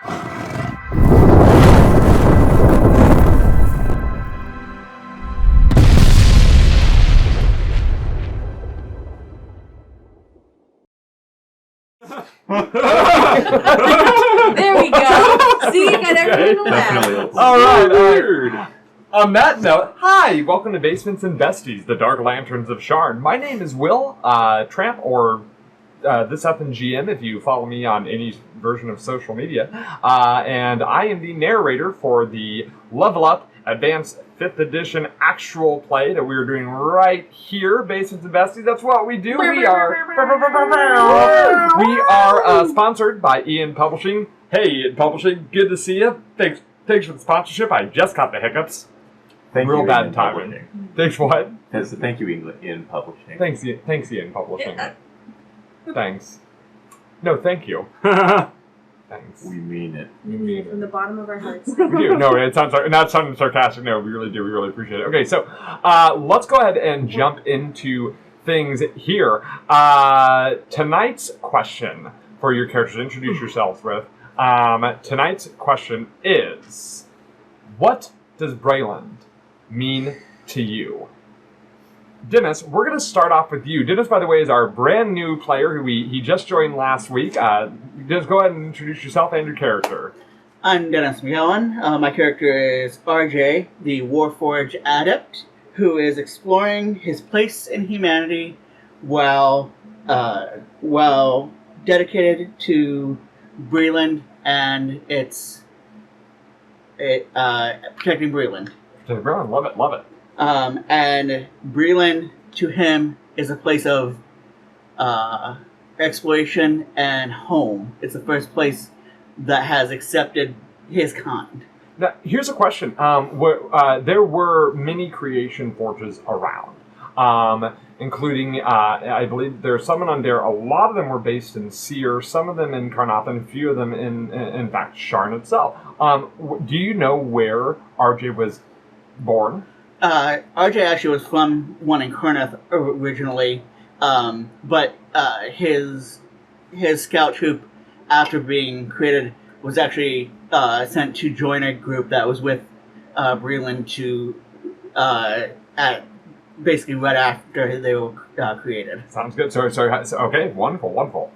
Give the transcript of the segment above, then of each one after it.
There we go. See, you got everything left. All right. On that note, hi, welcome to Basements and Besties, the Dark Lanterns of Sharn. My name is Will, Tramp, or this up in GM if you follow me on any version of social media. And I am the narrator for the Level Up Advanced 5th Edition actual play that we are doing right here, Basements and Besties. That's what we do. We are sponsored by Ian Publishing. Hey, Ian Publishing, good to see you. Thanks for the sponsorship. I just caught the hiccups. Real bad timing. Thanks what? Thank you, Ian Publishing. Thanks, Ian Publishing. Thanks. No, thank you. Thanks. We mean it. We mean it from the bottom of our hearts. We do. No, it's not sounding sarcastic. No, we really do. We really appreciate it. Okay, so let's go ahead and jump into things here. Tonight's question for your characters to introduce yourselves with. Tonight's question is, what does Brayland mean to you? Dennis, we're going to start off with you. Dennis, by the way, is our brand new player who he just joined last week. Just go ahead and introduce yourself and your character. I'm Dennis McGowan. My character is RJ, the Warforged adept, who is exploring his place in humanity while dedicated to Brayland and protecting Brayland. Protecting Brayland, love it. And Brayland, to him, is a place of exploration and home. It's the first place that has accepted his kind. Now, here's a question. There were many creation forges around, including, I believe there are some in Undair. A lot of them were based in Seer, some of them in Karnath, and a few of them in fact, Sharn itself. Do you know where RJ was born? RJ actually was from one in Karnath originally, but his scout troop, after being created, was actually sent to join a group that was with Brayland basically right after they were created. Sounds good. So okay, wonderful.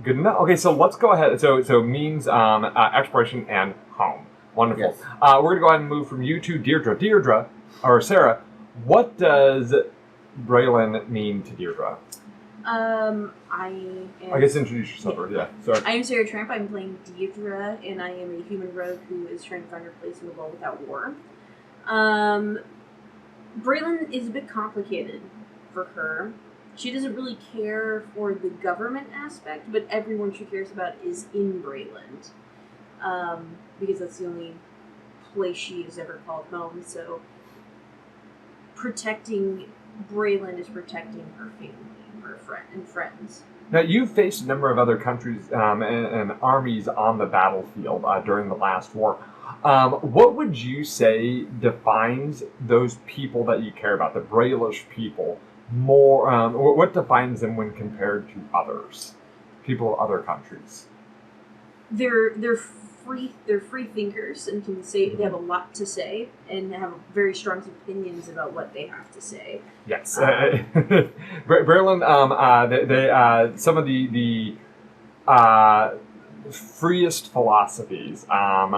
Good enough. Okay, so let's go ahead. So means exploration and home. Wonderful. Yes. We're going to go ahead and move from you to Deidre. Deidre, or Sarah, what does Brayland mean to Deidre? I guess introduce yourself. Yeah, sorry. I am Sarah Tramp. I'm playing Deidre, and I am a human rogue who is trying to find her place in the world without war. Brayland is a bit complicated for her. She doesn't really care for the government aspect, but everyone she cares about is in Brayland. Because that's the only place she has ever called home. So protecting Brayland is protecting her family, her friends. Now, you've faced a number of other countries and armies on the battlefield during the last war. What would you say defines those people that you care about, the Braylish people, more? What defines them when compared to others, people of other countries? They're free thinkers and can say they have a lot to say and have very strong opinions about what they have to say. Yes, Brayland. They some of the freest philosophies come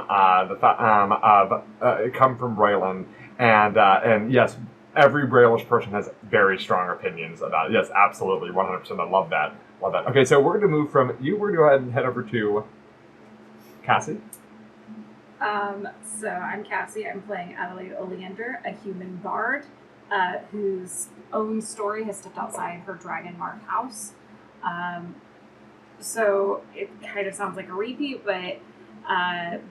from Brayland, and yes, every Braylish person has very strong opinions about it. Yes, absolutely, 100%. I love that. Okay, so we're going to move from you. We're going to go ahead and head over to Cassie. So I'm Cassie. I'm playing Adelaide Oleander, a human bard whose own story has stepped outside her dragon-marked house. So it kind of sounds like a repeat, but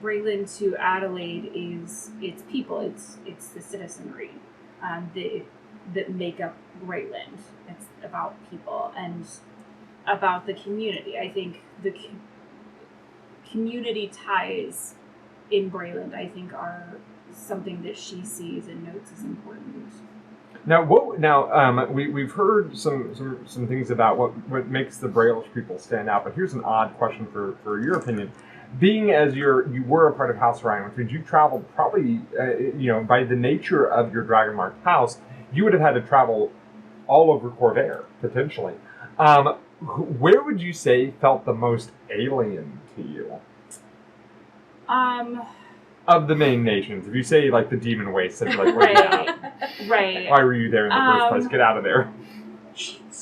Brayland to Adelaide is it's people. It's the citizenry that make up Brayland. It's about people and about the community. I think the community ties in Brayland, I think, are something that she sees and notes as important. Now, we've heard some things about what makes the Braylish people stand out, but here's an odd question for your opinion. being as you were a part of House Ryan, which means you traveled probably, by the nature of your dragon marked house, you would have had to travel all over Corvair potentially. Where would you say felt the most alien to you? Of the main nations, if you say like the Demon Waste, it'd be like, where are you at? Right. Why were you there in the first place? Get out of there.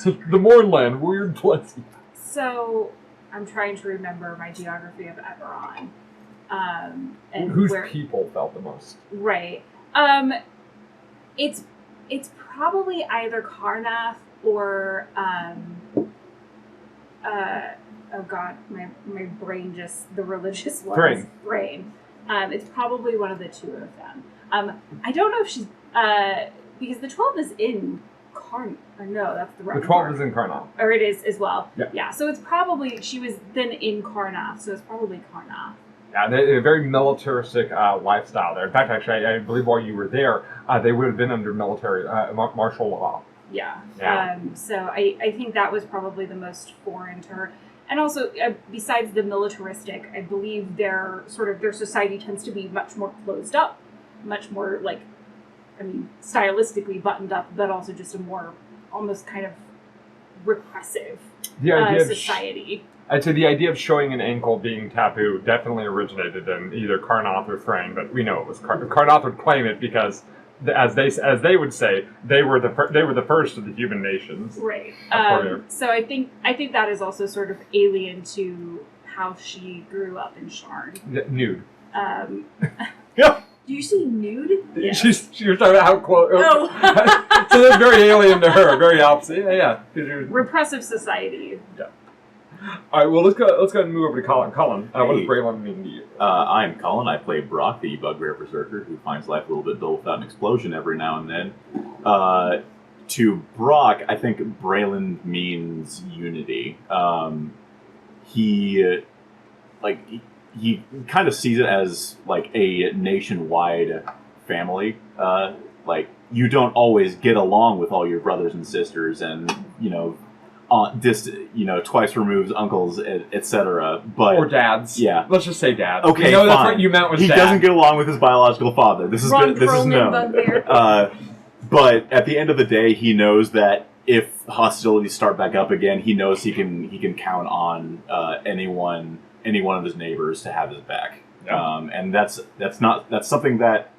The Mournland, weird place. So, I'm trying to remember my geography of Eberron. And whose people felt the most? Right. It's probably either Karnath or oh god, my brain just, the religious one. Brain. It's probably one of the two of them. I don't know if she's because the 12 is in no, that's the wrong. The 12 is in Karnath. Or it is as well. Yeah. So it's probably, she was then in Karnath, so it's probably Karnath. Yeah, they're a very militaristic lifestyle there. In fact, actually, I believe while you were there, they would have been under military martial law. Yeah. Yeah. So I think that was probably the most foreign to her. And also, besides the militaristic, I believe their society tends to be much more closed up, much more stylistically buttoned up, but also just a more almost kind of repressive society. I'd say the idea of showing an ankle being taboo definitely originated in either Karnath or Thrain, but we know it was Karnath would claim it because, as they would say, they were the first of the human nations. Right. So I think that is also sort of alien to how she grew up in Sharn. Nude. Yeah. Do you see nude? Yeah. She was talking about how close. Oh. So that's very alien to her. Very opposite. Yeah. Repressive society. Yeah. All right. Well, let's go ahead and move over to Colin. Colin, what does Braylon mean to you? I'm Colin. I play Brock, the bugbear berserker who finds life a little bit dull without an explosion every now and then. To Brock, I think Braylon means unity. He kind of sees it as like a nationwide family. You don't always get along with all your brothers and sisters, and twice removed uncles, etc. But or dads. Yeah, let's just say dads. Okay, that's fine. what you meant with he dad. doesn't get along with his biological father. This is known. But at the end of the day, he knows that if hostilities start back up again, he knows he can count on any one of his neighbors to have his back. Yeah. And that's something that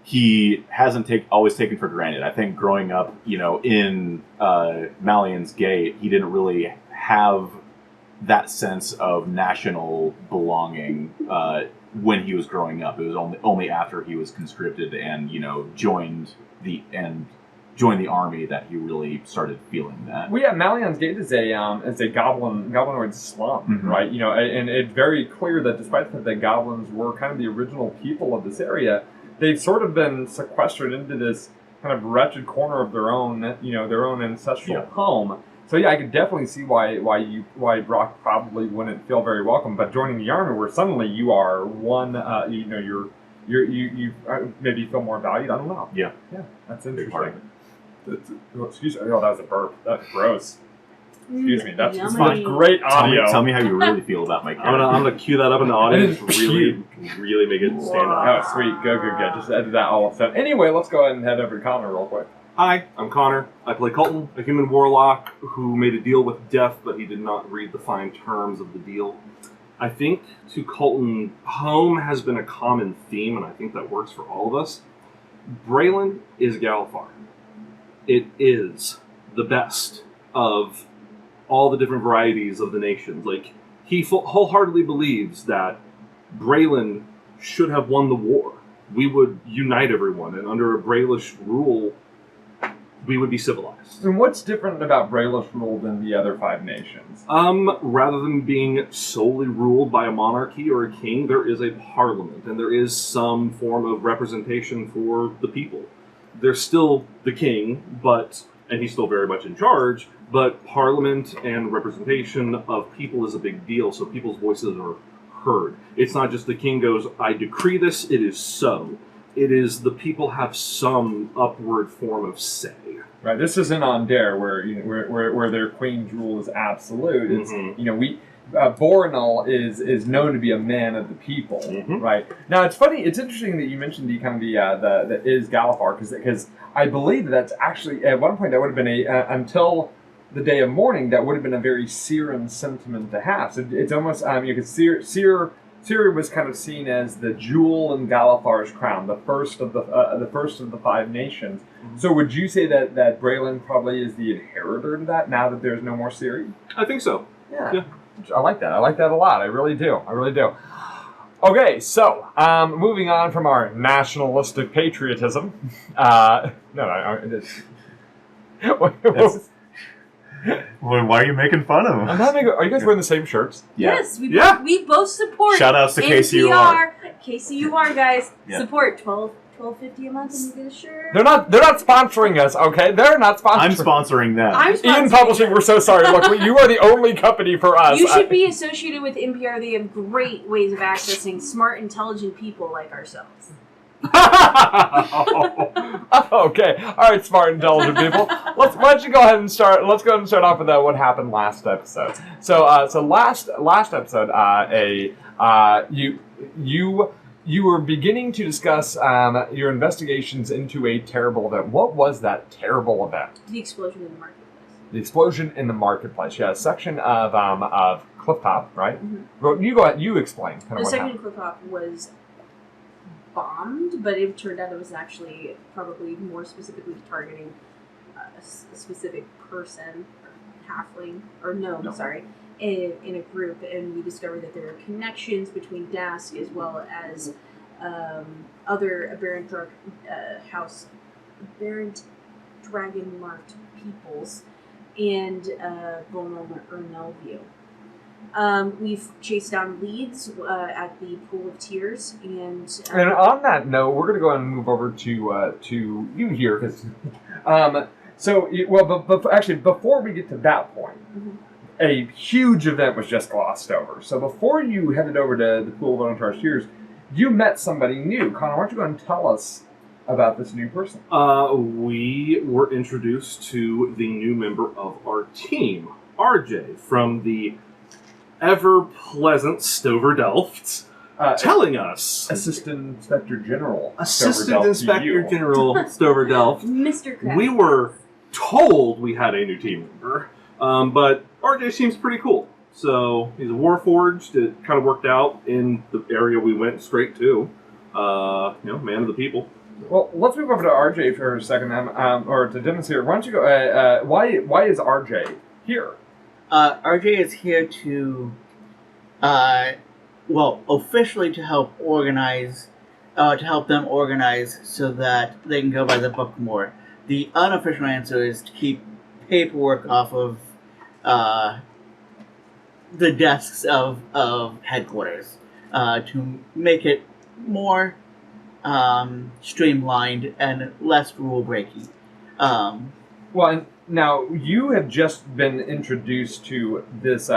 he hasn't always taken for granted. I think growing up, in Malian's Gate, he didn't really have that sense of national belonging when he was growing up. It was only after he was conscripted and joined the army that he really started feeling that. Well, yeah, Malian's Gate is a goblinoid slum, mm-hmm. right? And it's very clear that despite that the goblins were kind of the original people of this area, they've sort of been sequestered into this kind of wretched corner of their own, their own ancestral home. So yeah, I could definitely see why Brock probably wouldn't feel very welcome. But joining the army, where suddenly you are one, you maybe feel more valued. I don't know. Yeah, that's interesting. Excuse me. Oh, that was a burp. That's gross. Excuse me. That's great audio. Tell me how you really feel about my character. I'm gonna cue that up in the audience. Really make it stand out. Oh, sweet. Go. Just edit that all up. Anyway, let's go ahead and head over to Connor real quick. Hi, I'm Connor. I play Colton, a human warlock who made a deal with death, but he did not read the fine terms of the deal. I think to Colton, home has been a common theme, and I think that works for all of us. Braylon is Galifar. It is the best of all the different varieties of the nations. He wholeheartedly believes that Braylon should have won the war. We would unite everyone, and under a Braylish rule, we would be civilized. And what's different about Braylish rule than the other 5 nations? Rather than being solely ruled by a monarchy or a king, there is a parliament, and there is some form of representation for the people. There's still the king, and he's still very much in charge, but parliament and representation of people is a big deal, so people's voices are heard. It's not just the king goes, I decree this, it is so. It is the people have some upward form of say. Right. This isn't on Dare where their queen's rule is absolute. It's mm-hmm. Borinal is known to be a man of the people, right? Now it's funny. It's interesting that you mentioned the kind of the is Galifar because I believe that's actually at one point that would have been until the day of mourning that would have been a very Siren sentiment to have. So it's almost you could Syria was kind of seen as the jewel in Galafar's crown, the first of the five nations. So would you say that Braylon probably is the inheritor to that now that there's no more Syria? I think so. Yeah. I like that. I like that a lot. I really do. Okay, so moving on from our nationalistic patriotism. Why are you making fun of him? I'm not making. Are you guys wearing the same shirts? Yeah. Yes, we both support. Shout outs to NPR. KCUR guys Yeah. support $12.50 a month and you get a shirt. They're not sponsoring us. Okay, they're not sponsoring. I'm sponsoring them. Ian Publishing, we're so sorry. Look, you are the only company for us. You should be associated with NPR. They have great ways of accessing smart, intelligent people like ourselves. Okay, all right, smart, intelligent people. Why don't you go ahead and start? Let's go ahead and start off with what happened last episode. So last episode, you were beginning to discuss your investigations into a terrible event. What was that terrible event? The explosion in the marketplace. The explosion in the marketplace. Yeah, a section of Clifftop, right? Mm-hmm. Well, you go ahead. You explain. Kind of The what section happened. in Clifftop was bombed, but it turned out it was actually probably more specifically targeting a specific person, halfling, in a group, and we discovered that there are connections between Dask as well as other aberrant dragon marked peoples and Bonum Ernelview. We've chased down leads at the Pool of Tears, and on that note, we're going to go ahead and move over to you here, because actually, before we get to that point, a huge event was just glossed over. So before you headed over to the Pool of Untar's Tears, you met somebody new. Connor, why don't you go and tell us about this new person? We were introduced to the new member of our team, RJ, from the ever-pleasant Stover Delft, telling us... Assistant Inspector General. Assistant Inspector General Stover Delft. Mr. Krabs. We were told we had a new team member, but RJ seems pretty cool. So he's a Warforged. It kind of worked out in the area we went straight to. Man of the people. Well, let's move over to RJ for a second, or to Dennis here. Why don't you go? Why is RJ here? RJ is here to, officially to help them organize so that they can go by the book more. The unofficial answer is to keep paperwork off of the desks of headquarters, to make it more streamlined and less rule-breaking. And now you have just been introduced to this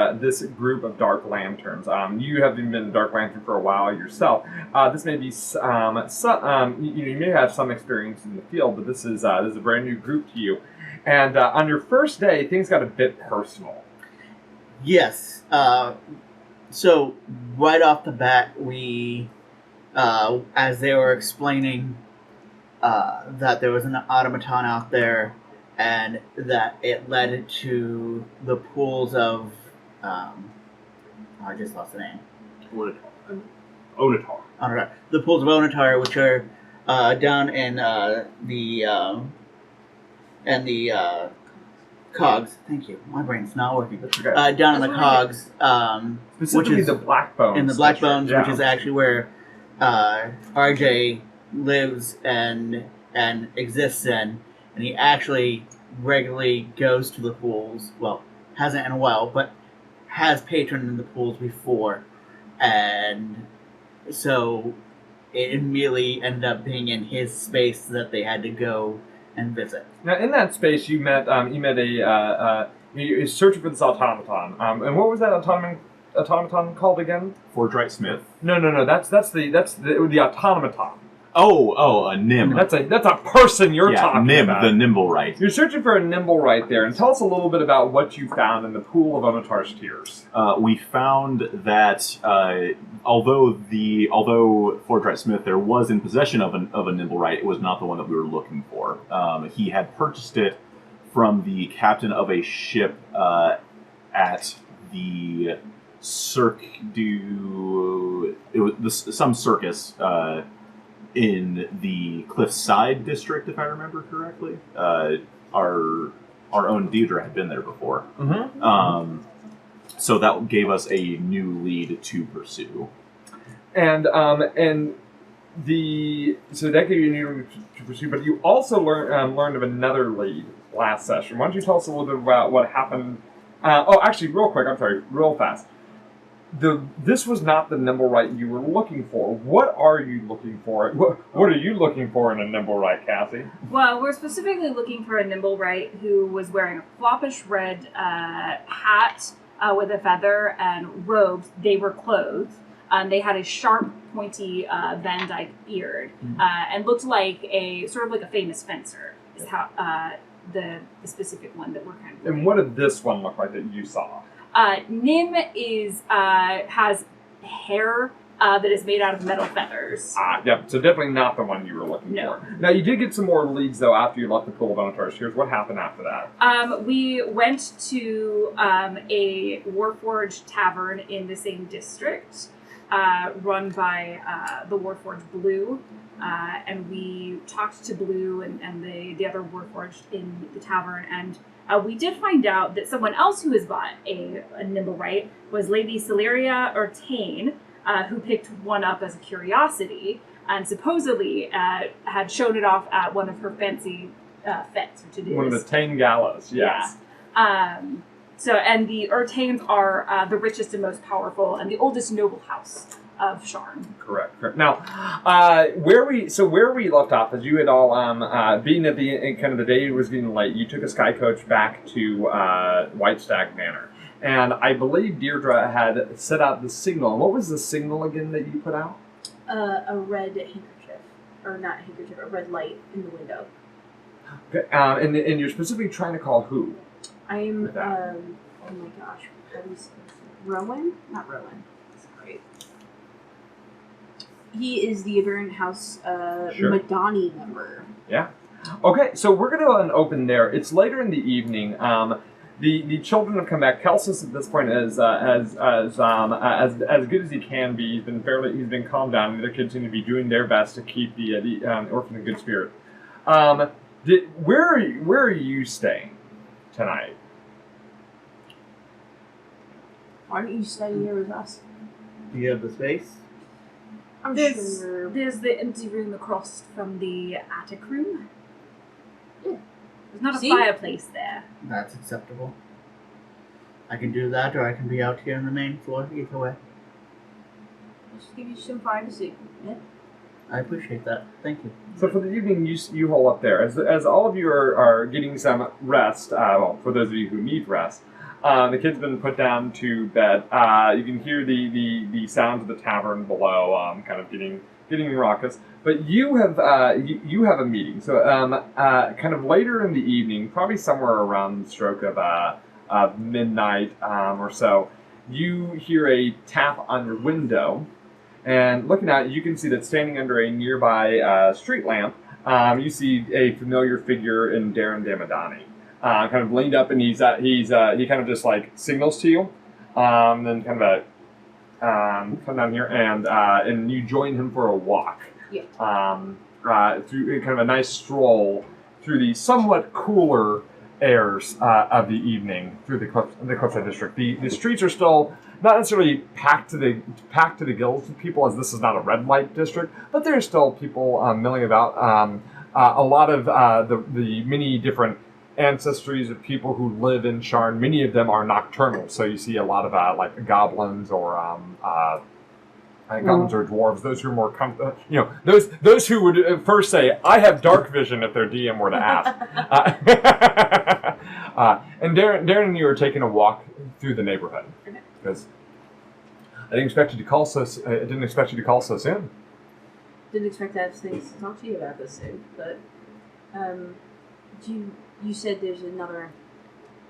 group of Dark Lanterns. You haven't been a Dark Lantern for a while yourself. This may be you may have some experience in the field, but this is a brand new group to you. And on your first day, things got a bit personal. Yes. So right off the bat, we, as they were explaining that there was an automaton out there, and that it led to the pools of, I just lost the name. Onatar. The pools of Onatar, which are down in the cogs. Thank you. My brain's not working. Okay. Down in the cogs, Specifically which is the Blackbones. in the Blackbones, Yeah. which is actually where RJ lives and exists in. And he actually regularly goes to the pools. Well, hasn't in a while, but has patroned in the pools before. And so it immediately ended up being in his space that they had to go and visit. Now, in that space, you met you're searching for this automaton. And what was that automaton called again? Forge Right Smith. No. That's the automaton. A Nim. That's a person you're talking Nim, about. the Nimblewright. You're searching for a Nimblewright there, and tell us a little bit about what you found in the pool of Onotar's tears. We found that although Fortrat Smith there was in possession of a Nimblewright, it was not the one that we were looking for. He had purchased it from the captain of a ship at the Cirque du... It was some circus in the Cliffside district, if I remember correctly. Our own Deidre had been there before. Mm-hmm. So that gave us a new lead to pursue. So that gave you a new lead to pursue, but you also learned of another lead last session. Why don't you tell us a little bit about what happened? Actually, real fast. This was not the Nimblewright you were looking for. What are you looking for? What are you looking for in a Nimblewright, Cassie? Well, we're specifically looking for a Nimblewright who was wearing a floppish red hat with a feather and robes. They were clothed. They had a sharp, pointy Van Dyke beard and looked like a famous fencer. Is how the specific one that we're kind of. And what did this one look like that you saw? Nim has hair that is made out of metal feathers. Yep. So definitely not the one you were looking for. Now you did get some more leads though after you left the pool of Onotar's tears. What happened after that? We went to a Warforged tavern in the same district, run by the Warforged Blue, and we talked to Blue and the other Warforged in the tavern, and we did find out that someone else who has bought a Nimblewright was Lady Celeria Urtain, who picked one up as a curiosity, and supposedly had shown it off at one of her fancy fetes or to-dos. One of the Tain Gallows, yes. Yeah. And the Urtains are the richest and most powerful and the oldest noble house of Sharn. Correct. Now, where we left off is you had all being at the kind of the day was getting late. You took a sky coach back to White Stag Manor, and I believe Deirdre had set out the signal. And what was the signal again that you put out? A red handkerchief, or not handkerchief, a red light in the window. Okay, and you're specifically trying to call who? I'm oh my gosh, what is Rowan? Not Rowan. Sorry. He is the Aberrant House Madani member. Yeah. Okay, so we're going to open there. It's later in the evening. The children have come back. Kelsus at this point is as good as he can be. He's been calmed down. The other kids seem to be doing their best to keep the orphan in good spirit. Where are you staying tonight? Why don't you stay here with us? Do you have the space? There's the empty room across from the attic room. Yeah. There's not See? a fireplace there. That's acceptable. I can do that, or I can be out here on the main floor. Either way. Just give you some privacy. Yeah. I appreciate that. Thank you. So for the evening, you hole up there. As all of you are getting some rest, for those of you who need rest, the kids have been put down to bed. You can hear the sounds of the tavern below, kind of getting raucous. But you have a meeting. So kind of later in the evening, probably somewhere around the stroke of midnight or so, you hear a tap on your window. And looking out, you can see that standing under a nearby street lamp, you see a familiar figure in Darren Damadani. Kind of leaned up, and he kind of just like signals to you. Then kind of come down here, and you join him for a walk. Yeah. Through kind of a nice stroll through the somewhat cooler airs of the evening through the Cliffside district. The streets are still not necessarily packed to the gills with people, as this is not a red light district, but there's still people milling about. A lot of the many different ancestries of people who live in Sharn, many of them are nocturnal. So you see a lot of like goblins or goblins or dwarves. Those who are more those who would first say, "I have dark vision," if their DM were to ask. And Darren and you are taking a walk through the neighborhood because I didn't expect you to call so soon. Didn't expect to have things to talk to you about this soon, but you said there's another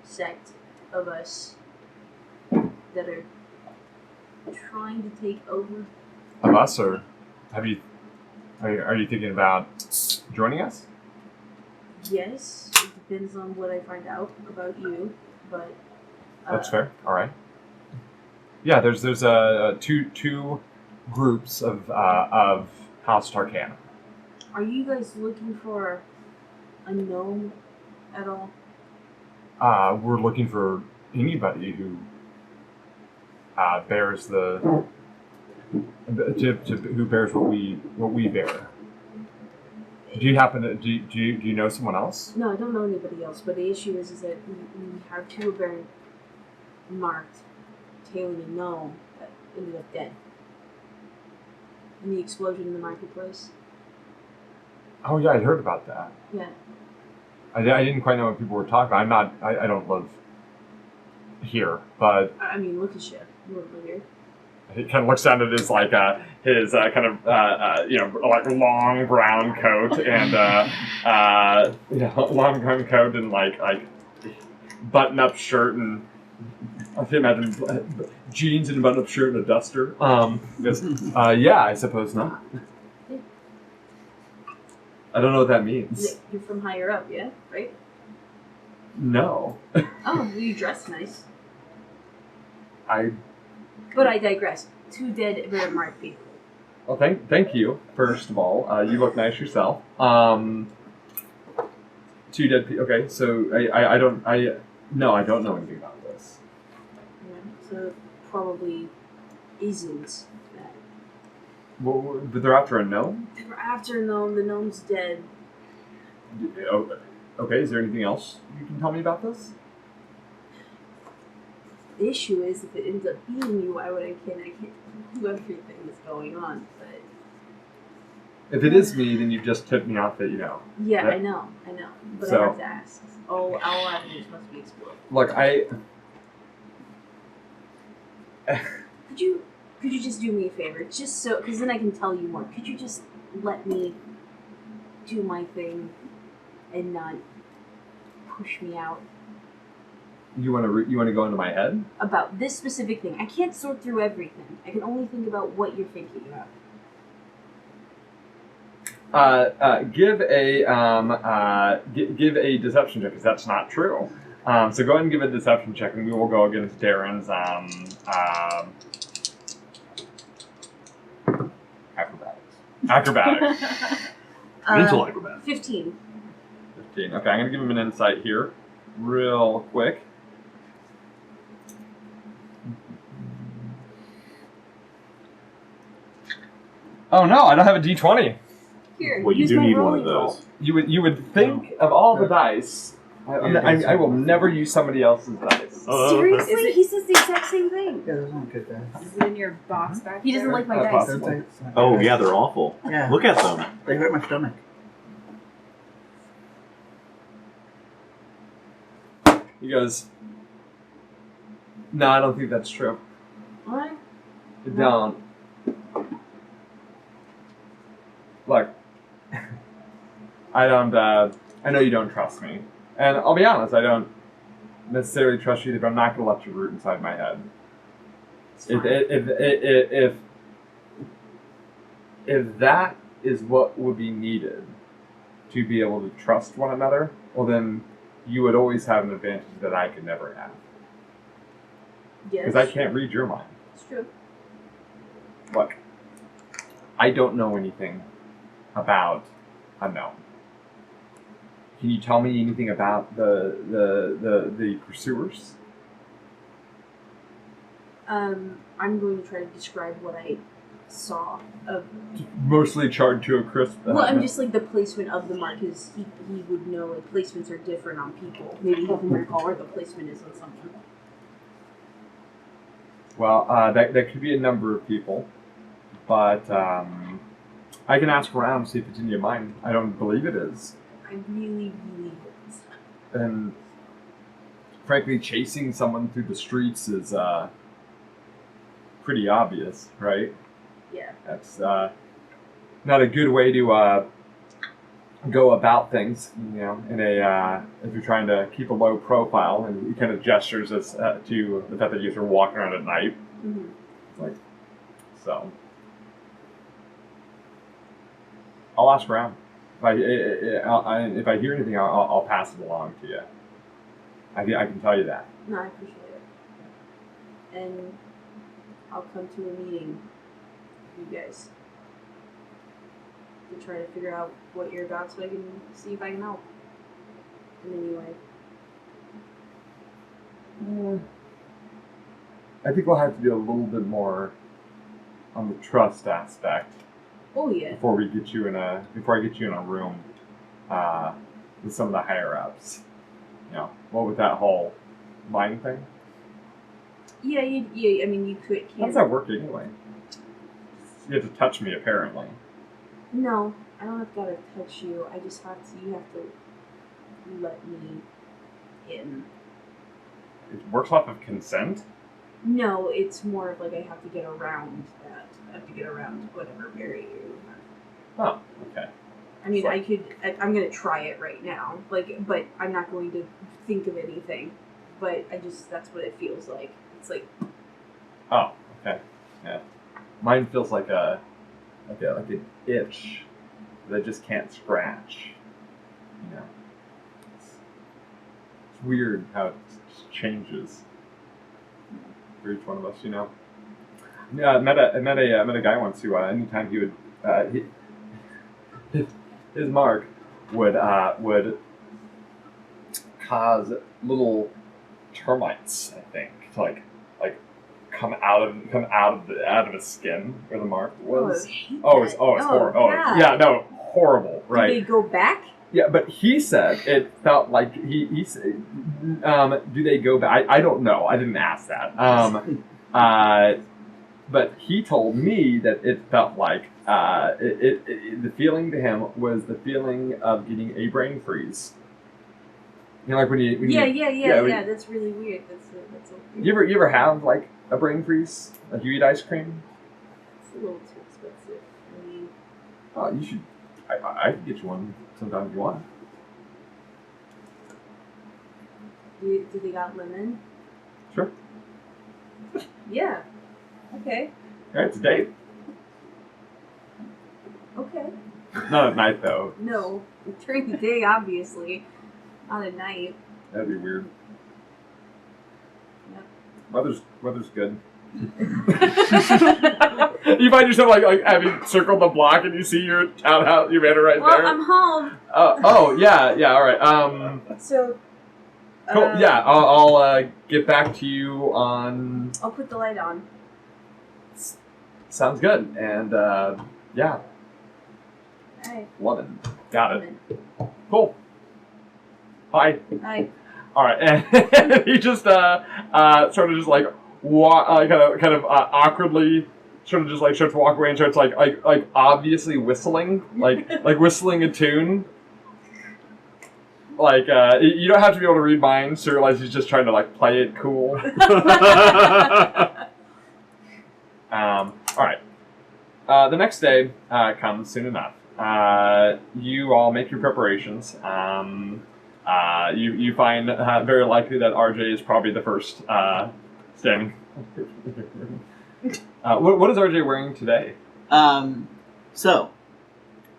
sect of us that are trying to take over. Of us, or are you thinking about joining us? Yes, it depends on what I find out about you, but That's fair. All right. Yeah, there's two groups of House Tarkan. Are you guys looking for a gnome at all? We're looking for anybody who bears who bears what we bear. Do you happen to do you know someone else? No, I don't know anybody else, but the issue is that we have two very marked tailing a gnome that ended up dead in the explosion in the marketplace. Oh yeah, I heard about that. Yeah. I didn't quite know what people were talking about. I don't live here, but I mean, look at you. You live over here. he kind of looks down at his like his kind of like long brown coat and long brown coat and like button up shirt and I can imagine jeans and a button up shirt and a duster. Because yeah, I suppose not. I don't know what that means. You're from higher up, yeah, right? No. Oh, you dress nice. But I digress. Two dead, very marked people. Well, thank you. First of all, you look nice yourself. Two dead people. Okay, so I don't know anything about this. Yeah, so probably isn't that. Well, but they're after a gnome. They were after a gnome. The gnome's dead. Oh, okay. Is there anything else you can tell me about this? The issue is, if it ends up being you, why would I can't do everything that's going on. But If it is me, then you've just tipped me off that you know. yeah, That- I know. But So- I have to ask. All avenues must be explored. Look, Could you just do me a favor? Just so, because then I can tell you more. Could you just let me do my thing and not push me out you want to go into my head? about this specific thing? I can't sort through everything. I can only think about what you're thinking about. Give a deception check because that's not true. So go ahead and give a deception check, and we will go against Darren's acrobatics. Mental acrobat. 15. 15. Okay, I'm gonna give him an insight here, real quick. Oh no, I don't have a D20. Here, Well, you use do my need one rolling of roll. those. You would think of all the dice. I will never use somebody else's dice. Seriously? He says the exact same thing. Yeah, those aren't good guys. Is it in your box back He doesn't there? like my That's dice. possible. Oh yeah, they're awful. Yeah. Look at them. They hurt my stomach. He goes, no, I don't think that's true. What? I don't. Look, I don't, I know you don't trust me. And I'll be honest, I don't necessarily trust you, but I'm not going to let you root inside my head. If that is what would be needed to be able to trust one another, well then you would always have an advantage that I could never have. Yes. Because I can't read your mind. It's true. Look, I don't know anything about a gnome. Can you tell me anything about the pursuers? I'm going to try to describe what I saw of. Mostly charred to a crisp. Well, I'm just like the placement of the mark, because he would know like placements are different on people. Maybe he can recall where the placement is on someone. Well, that could be a number of people, but I can ask around and see if it's in your mind. I don't believe it is. I really, really hope. And frankly, chasing someone through the streets is pretty obvious, right? Yeah. That's not a good way to go about things. You know, in a if you're trying to keep a low profile, and he kind of gestures as to the fact that you guys are walking around at night, like so. I'll ask around. If I hear anything, I'll pass it along to you. I can tell you that. No, I appreciate it. And I'll come to a meeting with you guys to try to figure out what you're about so I can see if I can help in any way. I think we'll have to do a little bit more on the trust aspect. Oh yeah. Before I get you in a room with some of the higher ups. You know, what with that whole mind thing? Yeah, I mean, you could. How does that work anyway? You have to touch me, apparently. No, I don't have to touch you. I just have to. You have to let me in. It works off of consent? No, it's more of like I have to get around that. I have to get around whatever barrier you have. Oh, okay. I mean, So- I'm gonna try it right now. Like, but I'm not going to think of anything. But that's what it feels like. It's like, Oh, okay. Yeah. Mine feels like an itch that I just can't scratch. You know. It's weird how it changes for each one of us, you know. Yeah, I met a guy once who anytime he would his mark would cause little termites, I think, to like come out of his skin where the mark was. it's horrible. God. Yeah, no, horrible, right? Do they go back? Yeah, but he said it felt like he said, do they go back? I don't know. I didn't ask that. But he told me that it felt like the feeling to him was the feeling of getting a brain freeze. You know, like when you Yeah. That's really weird. That's a you ever have like a brain freeze? Like you eat ice cream? It's a little too expensive. I mean, Oh, you should. I can get you one sometime if you want. do they got lemon? Sure. Yeah. Okay. All right, it's a date. Okay. Not at night though. No, during the day, obviously. Not at night. That'd be weird. Yep. Weather's good. You find yourself like having circled the block and you see your townhouse, your manor right Well, there. I'm home. Yeah, all right. So. Cool. Yeah, I'll get back to you on. I'll put the light on. Sounds good. And yeah, Alright. 11. Got it. Cool. Bye. Hi. All right, and he just sort of just like kind of awkwardly sort of just like starts to walk away and starts like obviously whistling, like whistling a tune. Like you don't have to be able to read minds to realize he's just trying to like play it cool. All right. The next day comes soon enough. You all make your preparations. You find very likely that RJ is probably the first standing. What is RJ wearing today? So,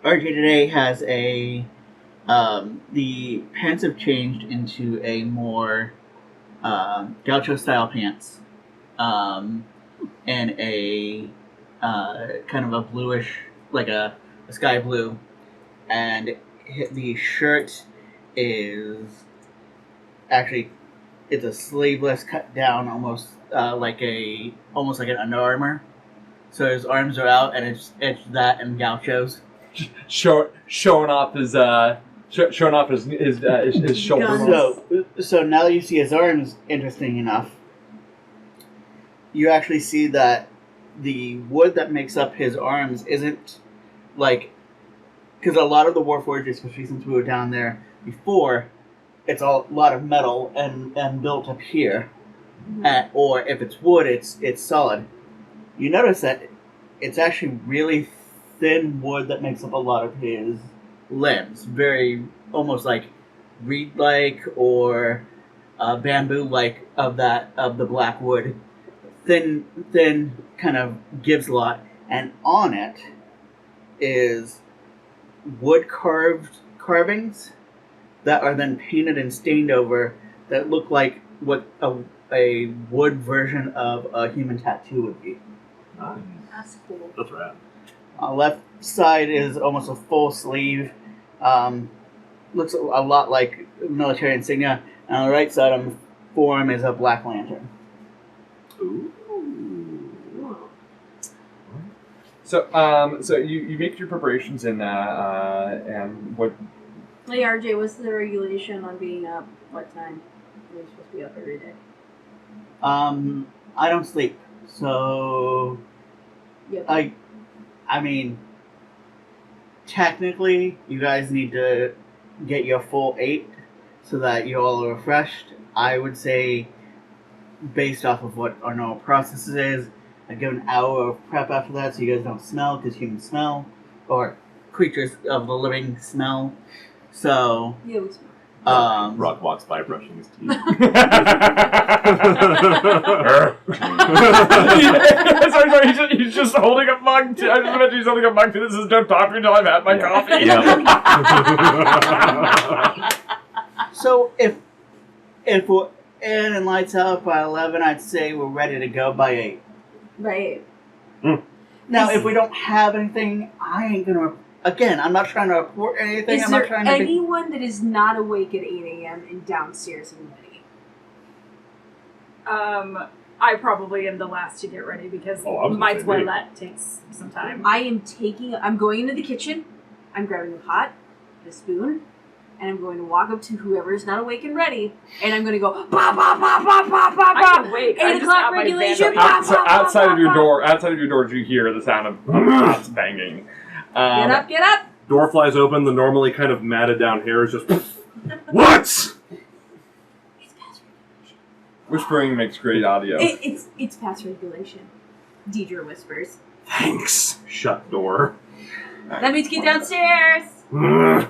RJ today has the pants have changed into a more gaucho style pants, and a kind of a bluish, like a sky blue, and the shirt is actually it's a sleeveless cut down, almost like an Under Armour. So his arms are out, and it's that and gauchos. Showing off his shoulder. So now you see his arms. Interesting enough, you actually see that the wood that makes up his arms isn't like, because a lot of the Warforged, especially since we were down there before, it's a lot of metal and built up here, or if it's wood, it's solid. You notice that it's actually really thin wood that makes up a lot of his limbs. Very almost like reed-like or bamboo-like of the black wood. Thin kind of gives a lot, and on it is wood carvings that are then painted and stained over that look like what a wood version of a human tattoo would be. That's cool. That's rad. Left side is almost a full sleeve. Looks a lot like military insignia. And on the right side of the forearm is a black lantern. Ooh. So you make your preparations and what? Hey RJ, what's the regulation on being up? What time? You're supposed to be up every day. I don't sleep, so Yep. I mean, technically, you guys need to get your full 8 so that you all are refreshed. I would say, based off of what our normal processes is, I'd give an hour of prep after that so you guys don't smell, because humans smell, or creatures of the living smell. So, Yeah, we smell. Rock walks by brushing his teeth. sorry, he's just holding a mug. I just imagine he's holding a mug to this is don't talk until I've had my coffee. So if we're in and lights out by 11, I'd say we're ready to go by 8. Right. Now, if we don't have anything, I ain't gonna. Again, I'm not trying to report anything. Is I'm there not trying to. anyone that is not awake at 8 a.m. and downstairs and ready? I probably am the last to get ready because Oh, I was my gonna say me. toilet takes some time. I'm going into the kitchen, I'm grabbing a pot, a spoon, and I'm going to walk up to whoever is not awake and ready, and I'm going to go, ba ba ba ba ba ba I'm ba. awake. 8 I'm just o'clock at my regulation. bed. Outside of your door, do you hear the sound of pots banging? Get up. Door flies open. The normally kind of matted down hair is just. What? It's past regulation. Whispering makes great audio. It's past regulation. Deidre whispers. Thanks. Shut door. That means get downstairs. Ugh.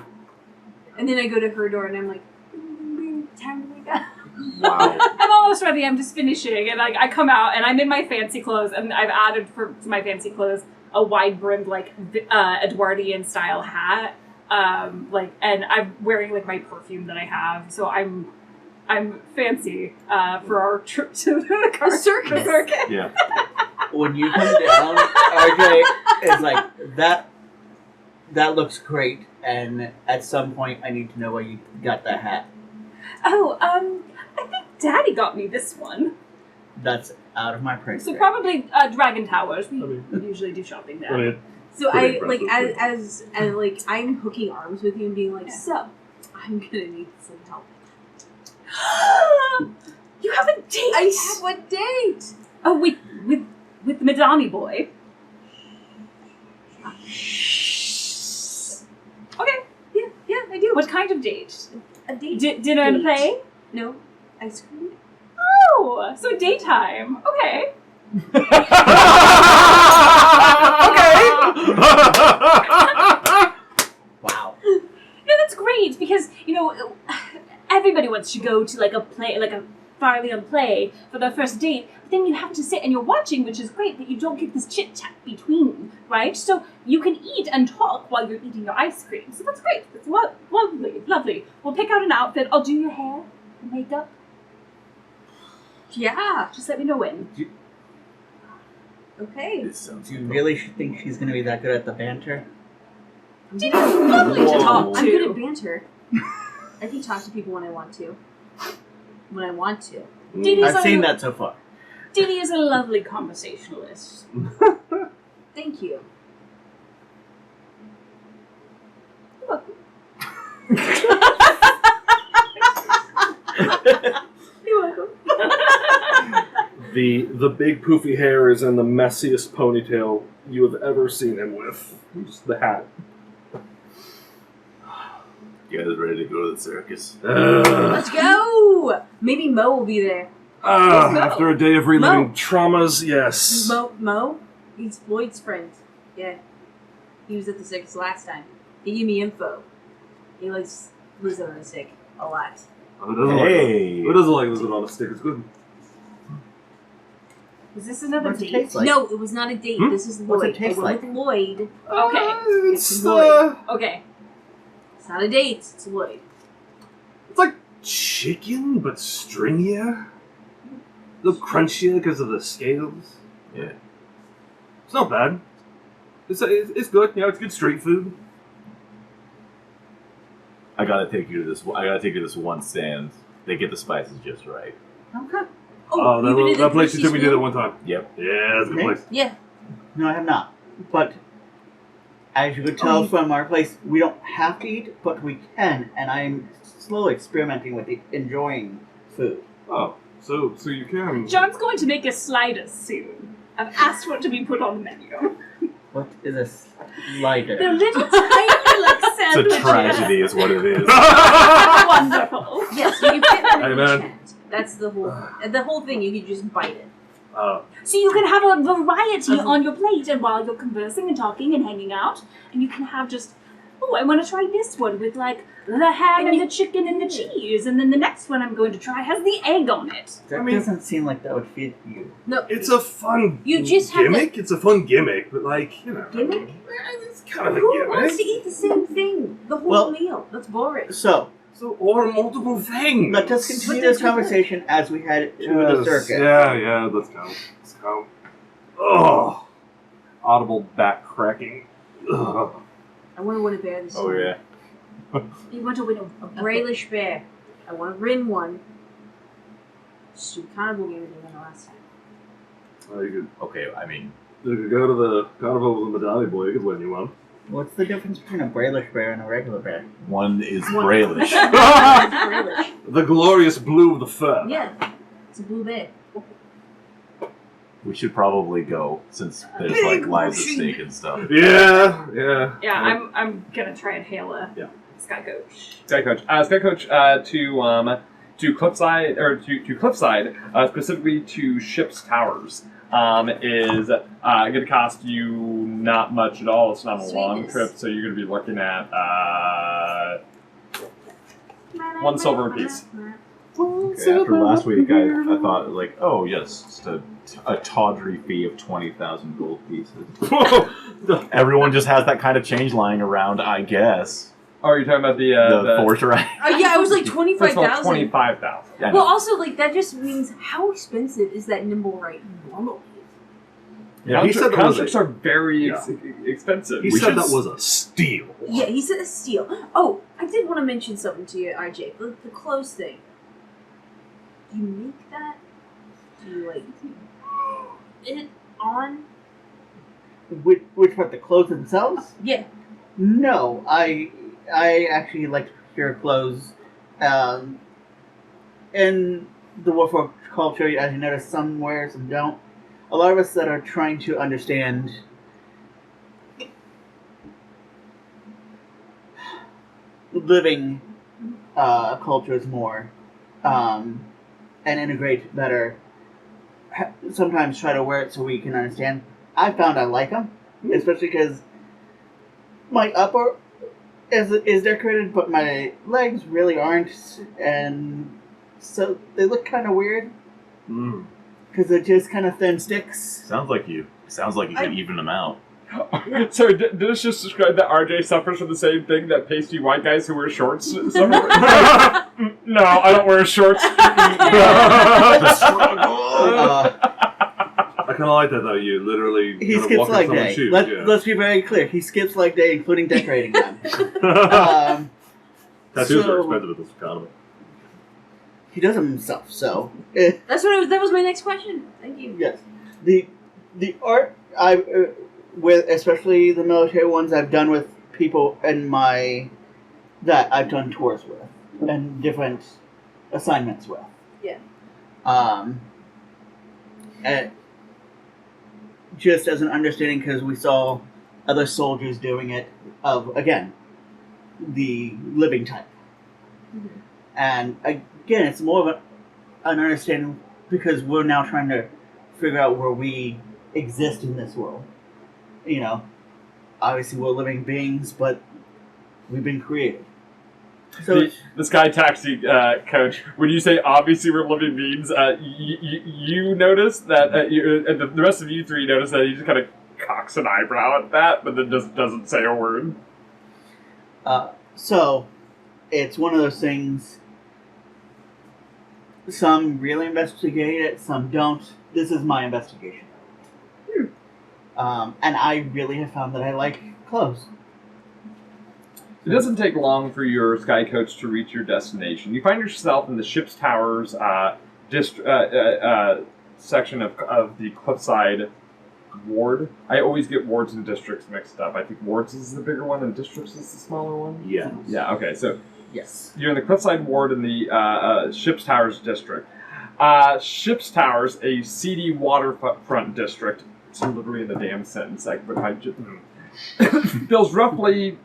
And then I go to her door and I'm like, time to wake up. Wow. I'm almost ready. I'm just finishing, and I come out, and I'm in my fancy clothes, and I've added to my fancy clothes a wide-brimmed, like, Edwardian style hat, and I'm wearing like my perfume that I have, so I'm fancy for our trip to the circus. Yeah. When you come down, RJ is like that. That looks great, and at some point, I need to know where you got that hat. Oh, I think Daddy got me this one. That's out of my price. So grade. probably Dragon Towers. We usually do shopping there. I mean, So Pretty I like impressive. as like I'm hooking arms with you and being like, so I'm gonna need some help. You have a date. I have a date. Oh, with the Madani boy. Okay. Yeah, I do. What kind of date? A date? Dinner and Date. play? No, ice cream. Oh, so daytime. Okay. Wow. No, that's great because everybody wants to go to like a play, like a Farleon play for their first date. But then you have to sit and you're watching, which is great, but you don't get this chit chat between, right? So you can eat and talk while you're eating your ice cream. So that's great. That's lovely, lovely. We'll pick out an outfit. I'll do your hair, and makeup. Yeah. Just let me know when. Okay. This sounds Do you really think she's gonna be that good at the banter? Did lovely to Whoa. talk I'm good at to. banter. I can talk to people when I want to. When I want to. Diddy's I've seen that so far. Diddy is a lovely conversationalist. Thank you. You're welcome. You're welcome. the big poofy hair is in the messiest ponytail you have ever seen him with. Just the hat. You guys ready to go to the circus? Let's go! Maybe Mo will be there. Let's go. After a day of reliving Mo. traumas, yes. Mo? He's Floyd's friend. Yeah. He was at the circus last time. He gave me info. He likes lizard on a stick a lot. Who doesn't Hey. who doesn't like lizard on a stick? It's good. Is this another What's it date? taste like? No, it was not a date. Hmm? This is What's Lloyd. it taste I went with Lloyd. Okay. It's Lloyd. Okay. It's not a date. It's Lloyd. It's like chicken, but stringier. A little crunchier because of the scales. Yeah. It's not bad. It's good. You know, it's good street food. I gotta take you to this. I gotta take you to this one stand. They get the spices just right. Okay. Oh, you've been to the that place you Christie took me to School? that one time. Yep. Yeah, that's a good Okay. place. Yeah. No, I have not. But as you could tell you- from our place, we don't have to eat, but we can, and I am slowly experimenting with enjoying food. Oh, so you can. John's going to make a slider soon. I've asked for it to be put on the menu. What is a slider? They're little tiny like It's sandwiches. a tragedy, is what it is. Wonderful. Yes, you can fit them Hey, in man. the chat. That's the whole thing. You can just bite it. So you can have a variety on your plate, and while you're conversing and talking and hanging out, and you can have just, oh, I want to try this one with like the ham and the chicken and the cheese, and then the next one I'm going to try has the egg on it. That I mean- doesn't seem like that would fit you. No, It's a fun You just have gimmick. It's a fun gimmick, but like, you know. Gimmick? It's kind of a Who wants to gimmick. eat the same thing the whole Well- meal? That's boring. So, So, or multiple things. let us continue But this they're conversation as we head to the Yes. circus. Yeah, let's go. Let's go. Oh, audible back cracking. Ugh. I want to win a bear this Oh time. yeah. You want to win a Brailish bear. I want to win one. So kind of will give me the last time. Oh, you Okay. I mean, could go to the carnival with the medallion boy. You could win you one. What's the difference between a Brailish bear and a regular bear? one is One. Brailish. Brailish. The glorious blue of the fur. Yeah, it's a blue bear. We should probably go since there's Big like lives at machine. stake and stuff. Yeah. Yeah, I'm gonna try and hail a Yeah. Sky Coach. Sky Coach to Cliffside or to Cliffside, specifically to Ship's Towers, is going to cost you not much at all. It's not a long Sweetness. trip, so you're going to be looking at 1 silver apiece. Okay, after last week, I thought like, oh yes, just a tawdry fee of 20,000 gold pieces. Everyone just has that kind of change lying around, I guess. Oh, are you talking about The force right? Yeah, I was like First of all, 25,000. 25,000. Yeah, Well, also like that just means how expensive is that nimble right normally? Yeah, he said that was constructs a- are very expensive. He We said should that s- was a steal. Yeah, he said a steal. Oh, I did want to mention something to you, RJ. The clothes thing. Do you make that? Do you like it on? Which part? The clothes themselves? Yeah. No, I actually like to procure clothes. In the warfare culture, as you notice, some wear, some don't. A lot of us that are trying to understand living cultures more and integrate better, sometimes try to wear it so we can understand. I found I like them, especially because my upper is decorated, but my legs really aren't, and so they look kind of weird Mm. because they're just kind of thin sticks. Sounds like you can even them out. So did this just describe that RJ suffers from the same thing that pasty white guys who wear shorts suffer? No, I don't wear shorts. The struggle. I kind of like that though. You literally He kinda skips walk in leg someone's day. shoes, Let's be very clear. He skips leg day, including decorating them. Tattoos so- are expensive at this economy. He does them himself, so That's what. That was my next question. Thank you. yes. The art I with especially the military ones I've done with people in that I've done tours with and different assignments with. Yeah. And just as an understanding, because we saw other soldiers doing it of again the living type. Mhm. And again, it's more of an understanding because we're now trying to figure out where we exist in this world. You know, obviously we're living beings, but we've been created. So The Sky Taxi coach, when you say obviously we're living beings, you notice that, and the rest of you three notice that he just kind of cocks an eyebrow at that, but then just doesn't say a word. so it's one of those things. Some really investigate it, some don't. This is my investigation. And I really have found that I like clothes. It doesn't take long for your Sky Coach to reach your destination. You find yourself in the ship's towers section of the Cliffside ward. I always get wards and districts mixed up. I think wards is the bigger one and districts is the smaller one. Yeah. Yeah, okay, so Yes. you're in the Cliffside ward in the Ship's Towers district. Ship's Towers, a seedy waterfront district. It's literally in the damn sentence. Feels roughly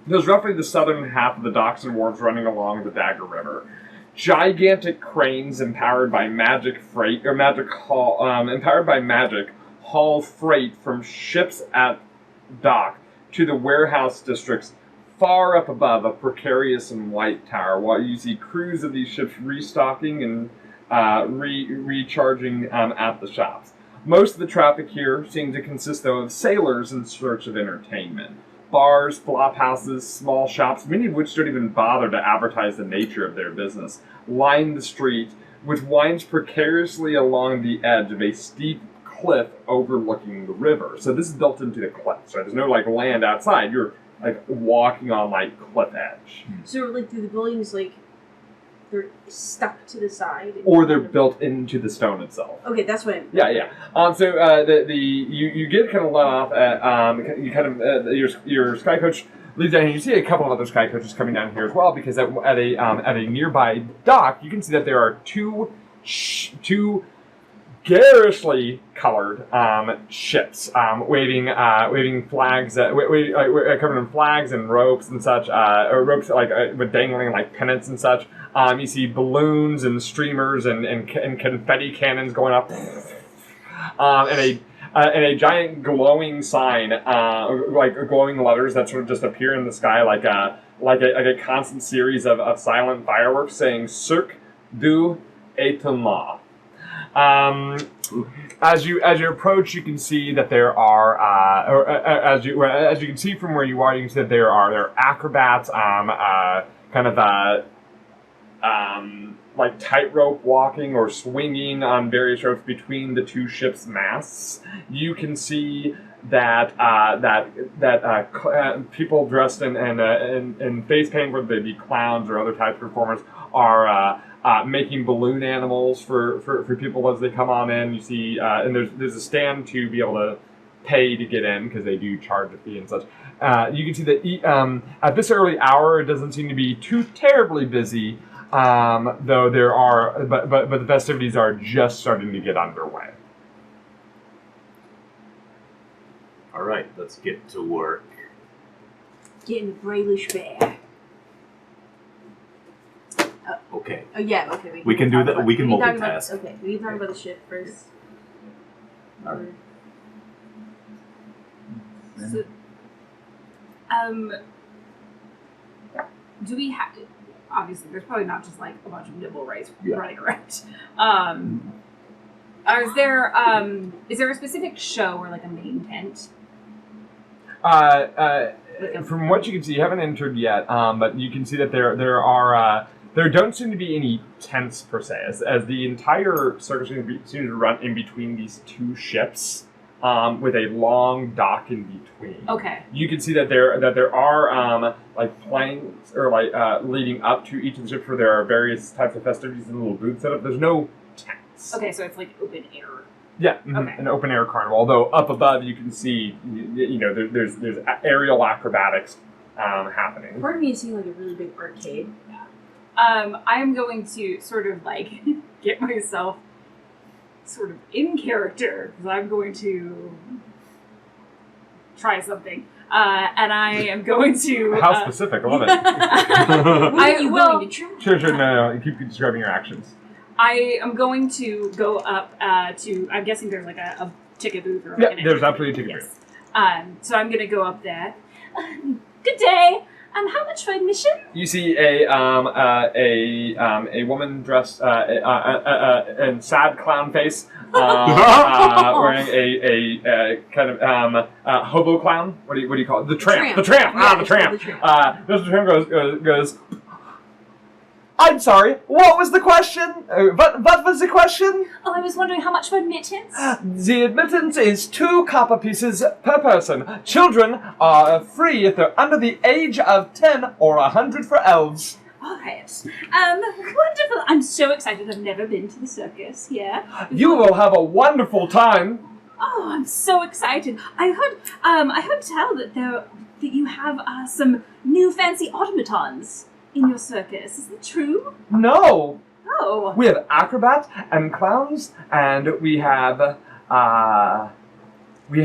the southern half of the docks and wharves running along the Dagger River. Gigantic cranes empowered by magic haul freight from ships at dock to the warehouse districts far up above a precarious and white tower, while you see crews of these ships restocking and recharging at the shops. Most of the traffic here seems to consist, though, of sailors in search of entertainment. Bars, flop houses, small shops, many of which don't even bother to advertise the nature of their business, line the street, which winds precariously along the edge of a steep cliff overlooking the river. So this is built into the cliffs, right? There's no, land outside. You're, walking on, cliff edge. So, do the buildings, they're stuck to the side? Or they're built into the stone itself. Okay, that's what Yeah. So you get kind of let off at your Sky Coach leads down, and you see a couple of other Sky Coaches coming down here as well, because at a nearby dock you can see that there are two garishly colored ships waving flags, covered in flags and ropes and such, or ropes with dangling pennants and such. You see balloons and streamers and confetti cannons going up, and a giant glowing sign, glowing letters that sort of just appear in the sky like a constant series of silent fireworks saying "Cirque du Étonnement." As you approach, you can see that there are, as you can see from where you are, you can see that there are acrobats, tightrope walking or swinging on various ropes between the two ships' masts. You can see that people dressed in face paint, whether they be clowns or other types of performers, are making balloon animals for people as they come on in. You see, and there's a stand to be able to pay to get in, because they do charge a fee and such. You can see that at this early hour, it doesn't seem to be too terribly busy, though there are, but the festivities are just starting to get underway. All right, let's get to work. Get in the Brailish Bear. Okay. Oh yeah, okay. We can do that. We can talk multitask. Okay, we can talk about the ship first. All right. So, do we have? Obviously, there's probably not just a bunch of nibble rice running around. Is there a specific show or a main tent? From what you can see, you haven't entered yet, but you can see that there don't seem to be any tents per se, as the entire circus seems to run in between these two ships, with a long dock in between. Okay. You can see that there are planks or leading up to each of the ships where there are various types of festivities and little booths set up. There's no tents. Okay, so it's open air. Yeah, okay. An open air carnival. Although up above you can see, there's aerial acrobatics happening. Part of me is seeing a really big arcade. I am going to sort of get myself sort of in character, because I'm going to try something, and I am going to. How specific? I love it. What are you willing to try? Sure. No. You keep describing your actions. I am going to go up to. I'm guessing there's a ticket booth or there's absolutely a ticket booth. So I'm gonna go up there. Good day. How much for admission? You see a woman dressed in sad clown face, wearing a kind of hobo clown. What do you call it? The tramp. The tramp. Yeah, The tramp. the tramp. Mr. Tramp goes. I'm sorry. What was the question? What was the question? Oh, I was wondering how much for admittance? The admittance is 2 copper pieces per person. Children are free if they're under the age of 10 or 100 for elves. All right. Wonderful. I'm so excited. I've never been to the circus. Yeah. You will have a wonderful time. Oh, I'm so excited. I heard tell that you have some new fancy automatons in your circus. Is that true? No. Oh. We have acrobats and clowns, and we have she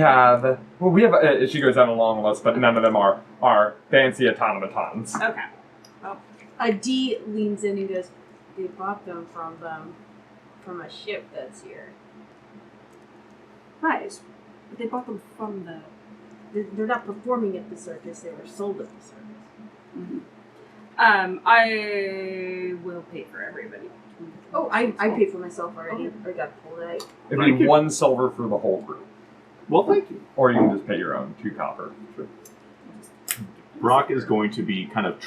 goes down a long list, but none of them are fancy automatons. Okay. Well, D leans in and goes, they bought them from a ship that's here. right. But they bought them from the... They're not performing at the circus, they were sold at the circus. Mm-hmm. I will pay for everybody. Oh, I paid for myself already. I got pulled out. It'd be 1 silver for the whole group. Well, thank you. Or you can just pay your own 2 copper. Brock is going to be kind of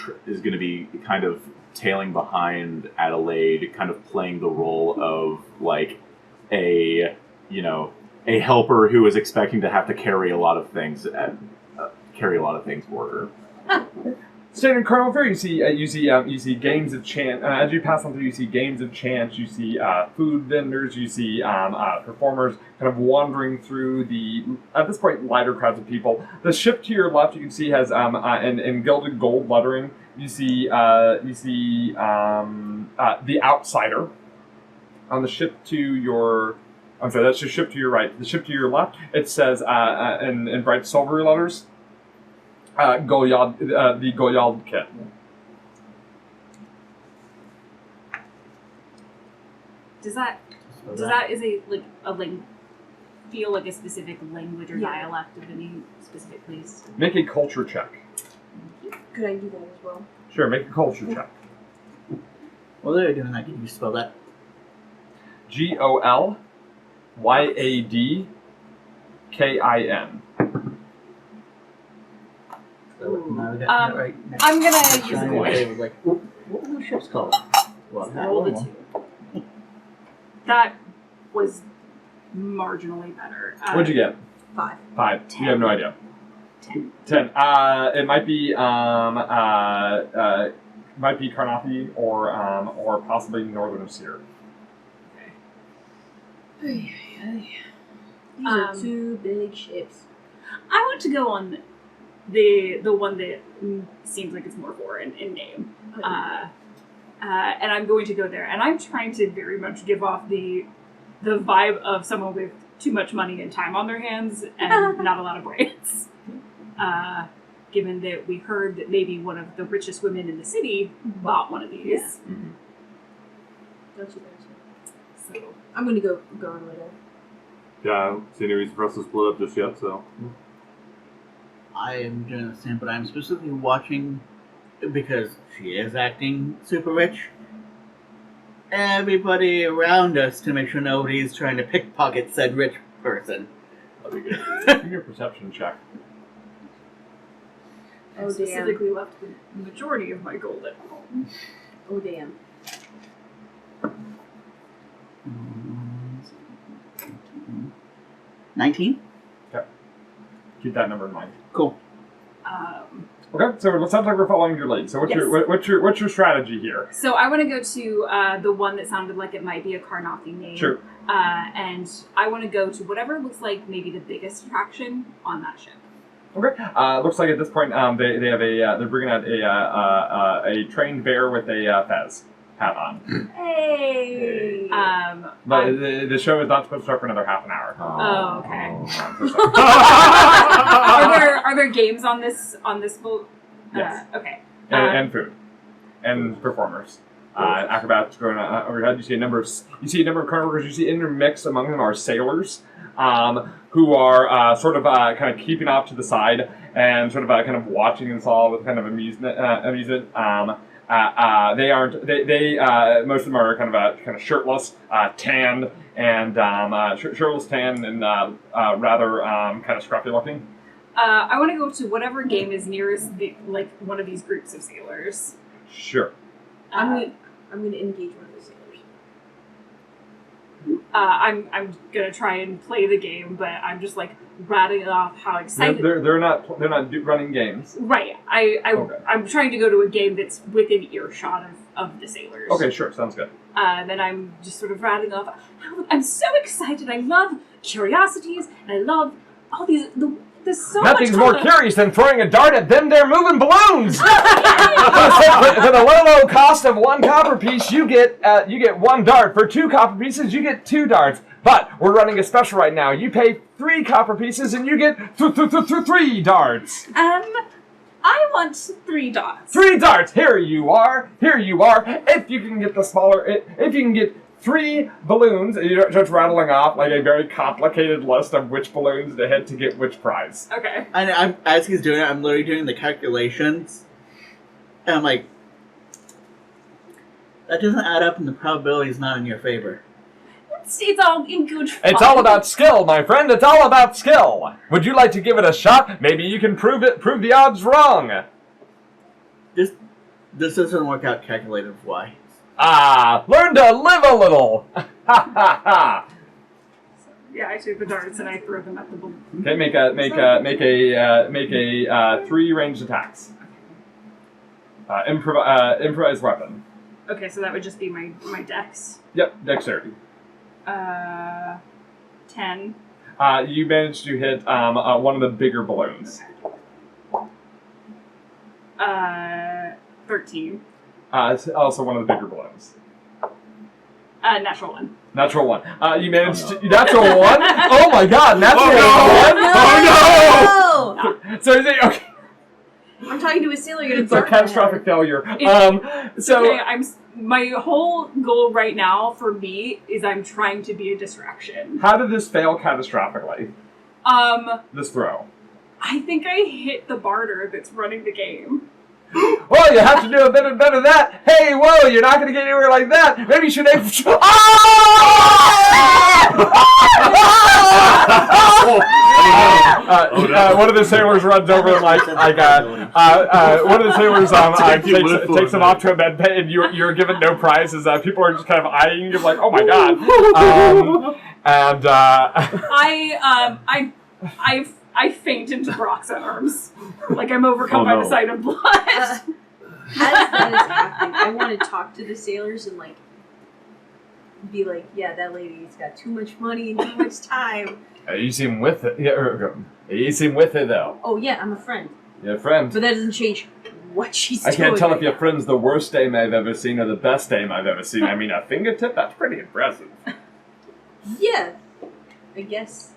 tailing behind Adelaide, kind of playing the role of like a helper who is expecting to have to carry a lot of things for her. Standing Colonel Fair, you see games of chance. As you pass on through, you see games of chance. You see food vendors. You see performers kind of wandering through at this point, lighter crowds of people. The ship to your left, you can see has in gilded gold lettering. You see the Outsider. On the ship to your, I'm sorry, that's the ship to your right. The ship to your left, it says in bright silvery letters. The Goyald kit. Does that feel like a specific language or dialect of any specific place? Make a culture check. Could I do that as well? Sure, make a culture check. While they're doing that, can you spell that? GOLYADKIN. Right. I'm gonna use a Trying to coin. say, like, what were those ships called? Well, Roll the 2. That was marginally better. What'd you get? 5. 5. You have no idea. 10. 10. It might be Karnathi or possibly Northern Asir. These are 2 big ships. I want to go on the one that seems like it's more foreign in name. And I'm going to go there. And I'm trying to very much give off the vibe of someone with too much money and time on their hands and not a lot of brains. Given that we heard that maybe one of the richest women in the city bought one of these. Yeah. Mm-hmm. Gotcha. So I'm gonna go on later. Yeah, I don't see any reason for us to split up just yet, so. I am doing the same, but I'm specifically watching because she is acting super rich. Everybody around us to make sure nobody's trying to pickpocket said rich person. That'd be good. Give me a perception check. I Oh, specifically left the majority of my gold at home. Oh damn. 19? Keep that number in mind. Cool. Okay, so it sounds like we're following your lead. So what's your strategy here? So I want to go to the one that sounded like it might be a Karnathi name. Sure. And I want to go to whatever looks like maybe the biggest attraction on that ship. Okay. Looks like at this point they have they're bringing out a trained bear with a fez hat on. Hey. But the show is not supposed to start for another half an hour. Oh, okay. I'm so sorry. Are there games on this boat? Yes. Okay. And food, and performers, acrobats going overhead. You see a number of carnival workers. You see intermixed among them are sailors, who are sort of kind of keeping off to the side and sort of kind of watching this all with kind of amusement. They aren't. They most of them are kind of shirtless, tanned, and shirtless, tanned, and rather kind of scruffy looking. I want to go to whatever game is nearest one of these groups of sailors. Sure. I'm gonna engage one of the sailors. I'm gonna try and play the game, but I'm just like rattling off how excited. They're not running games. Right. I'm trying to go to a game that's within earshot of the sailors. Okay, sure, sounds good. Then I'm just sort of rattling off how I'm so excited. I love curiosities, and I love all these. There's so Nothing's much more color. curious than throwing a dart at them. They're moving balloons. For the low cost of 1 copper piece, you get 1 dart. For 2 copper pieces, you get 2 darts. But we're running a special right now. You pay 3 copper pieces, and you get 3 darts. I want 3 dots. 3 darts. Here you are. If you can get the smaller, if you can get 3 balloons, and you're just rattling off like a very complicated list of which balloons to hit to get which prize. Okay. And as he's doing it, I'm literally doing the calculations. And I'm like, that doesn't add up and the probability is not in your favor. It's all in good fun. It's all about skill, my friend. It's all about skill. Would you like to give it a shot? Maybe you can prove the odds wrong. This doesn't work out calculative-wise. Learn to live a little. Ha ha ha. Yeah, I take the darts and I throw them at the balloon. Okay, make a 3 ranged attacks. Improvised weapon. Okay, so that would just be my dex. Yep, dexterity. 10. You managed to hit one of the bigger balloons. 13. It's also one of the bigger balloons. Natural 1. Natural 1. You managed to... Natural 1? Oh my god, natural 1? Oh no! So is it... Okay. I'm talking to a sailor. It's a catastrophic failure. Okay, my whole goal right now for me is I'm trying to be a distraction. How did this fail catastrophically? This throw. I think I hit the barter that's running the game. Well, you have to do a bit better than that. Hey, whoa, you're not going to get anywhere like that. Maybe you should... One of the sailors runs over and one of the sailors takes him off to a med bay, and you're given no prizes. People are just kind of eyeing you like, oh my god. I faint into Brock's arms. Like I'm overcome by the sight of blood. As that is happening, I want to talk to the sailors and be like, yeah, that lady's got too much money and too much time. You seem with it. Yeah, you seem with it though. Oh yeah, I'm a friend. You're a friend. But that doesn't change what she's I doing. can't tell if your friend's the worst aim I've ever seen or the best aim I've ever seen. I mean, a fingertip? That's pretty impressive. Yeah, I guess.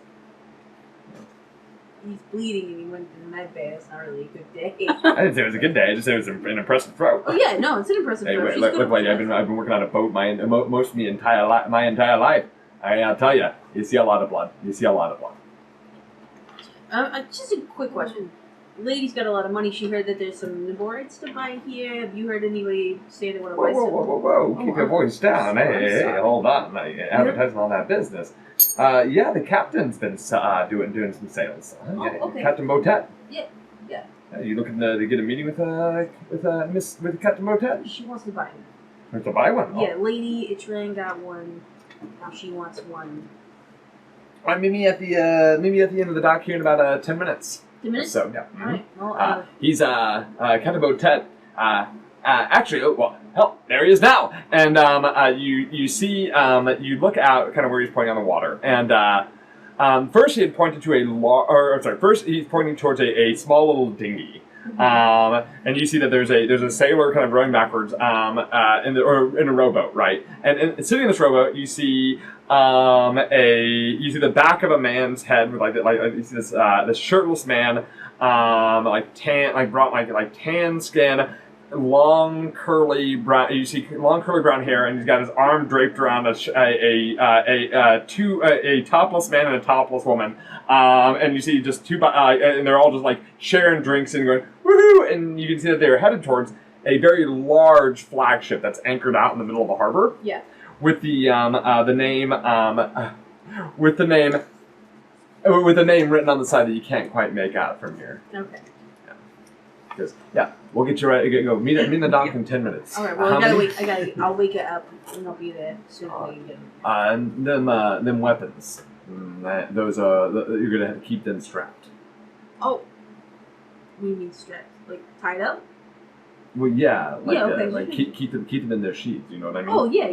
He's bleeding and he went to the med bay. That's not really a good day. I didn't say it was a good day. I just said it was an impressive throw. Oh yeah, no, it's an impressive Hey, throw. wait, She's look, good look, with I've been working on a boat most of my entire life. I'll tell you, you see a lot of blood. Just a quick question. Lady's got a lot of money. She heard that there's some Niborites to buy here. Have you heard anybody say they want to buy some? Whoa. Keep your voice down. Hey, hold on. Advertising all that business. Yeah, the captain's been doing some sales. Okay. Captain Motet. Yeah. You looking to get a meeting with Captain Motet? She wants to buy one. Wants to buy one? Yeah, Lady Itran got one. Now she wants one. Meet me at the end of the dock here in about 10 minutes. 10 minutes? So yeah. Alright, well, He's Captain Motet. Actually, hell, there he is now. And you see, you look out kind of where he's pointing on the water, and first he had pointed to first he's pointing towards a small little dinghy. And you see that there's a sailor kind of rowing backwards in a rowboat, right? And sitting in this rowboat, you see the back of a man's head with you see this shirtless man, tan skin, long curly brown. You see long curly brown hair, and he's got his arm draped around a topless man and a topless woman. And you see just two, and they're all just like sharing drinks and going woohoo. And you can see that they're headed towards a very large flagship that's anchored out in the middle of the harbor. Yeah. With the name written on the side that you can't quite make out from here. Okay. Yeah, we'll get you right. Go meet in the dock in 10 minits. All right. Well, I gotta wait. I'll wake it up, and I'll be there as soon as I can get them. And them weapons. Those you're gonna have to keep them strapped. Oh. What do you mean strapped? Like tied up? Well, yeah. Like, Yeah, okay. Like keep them in their sheaths. You know what I mean? Oh yeah.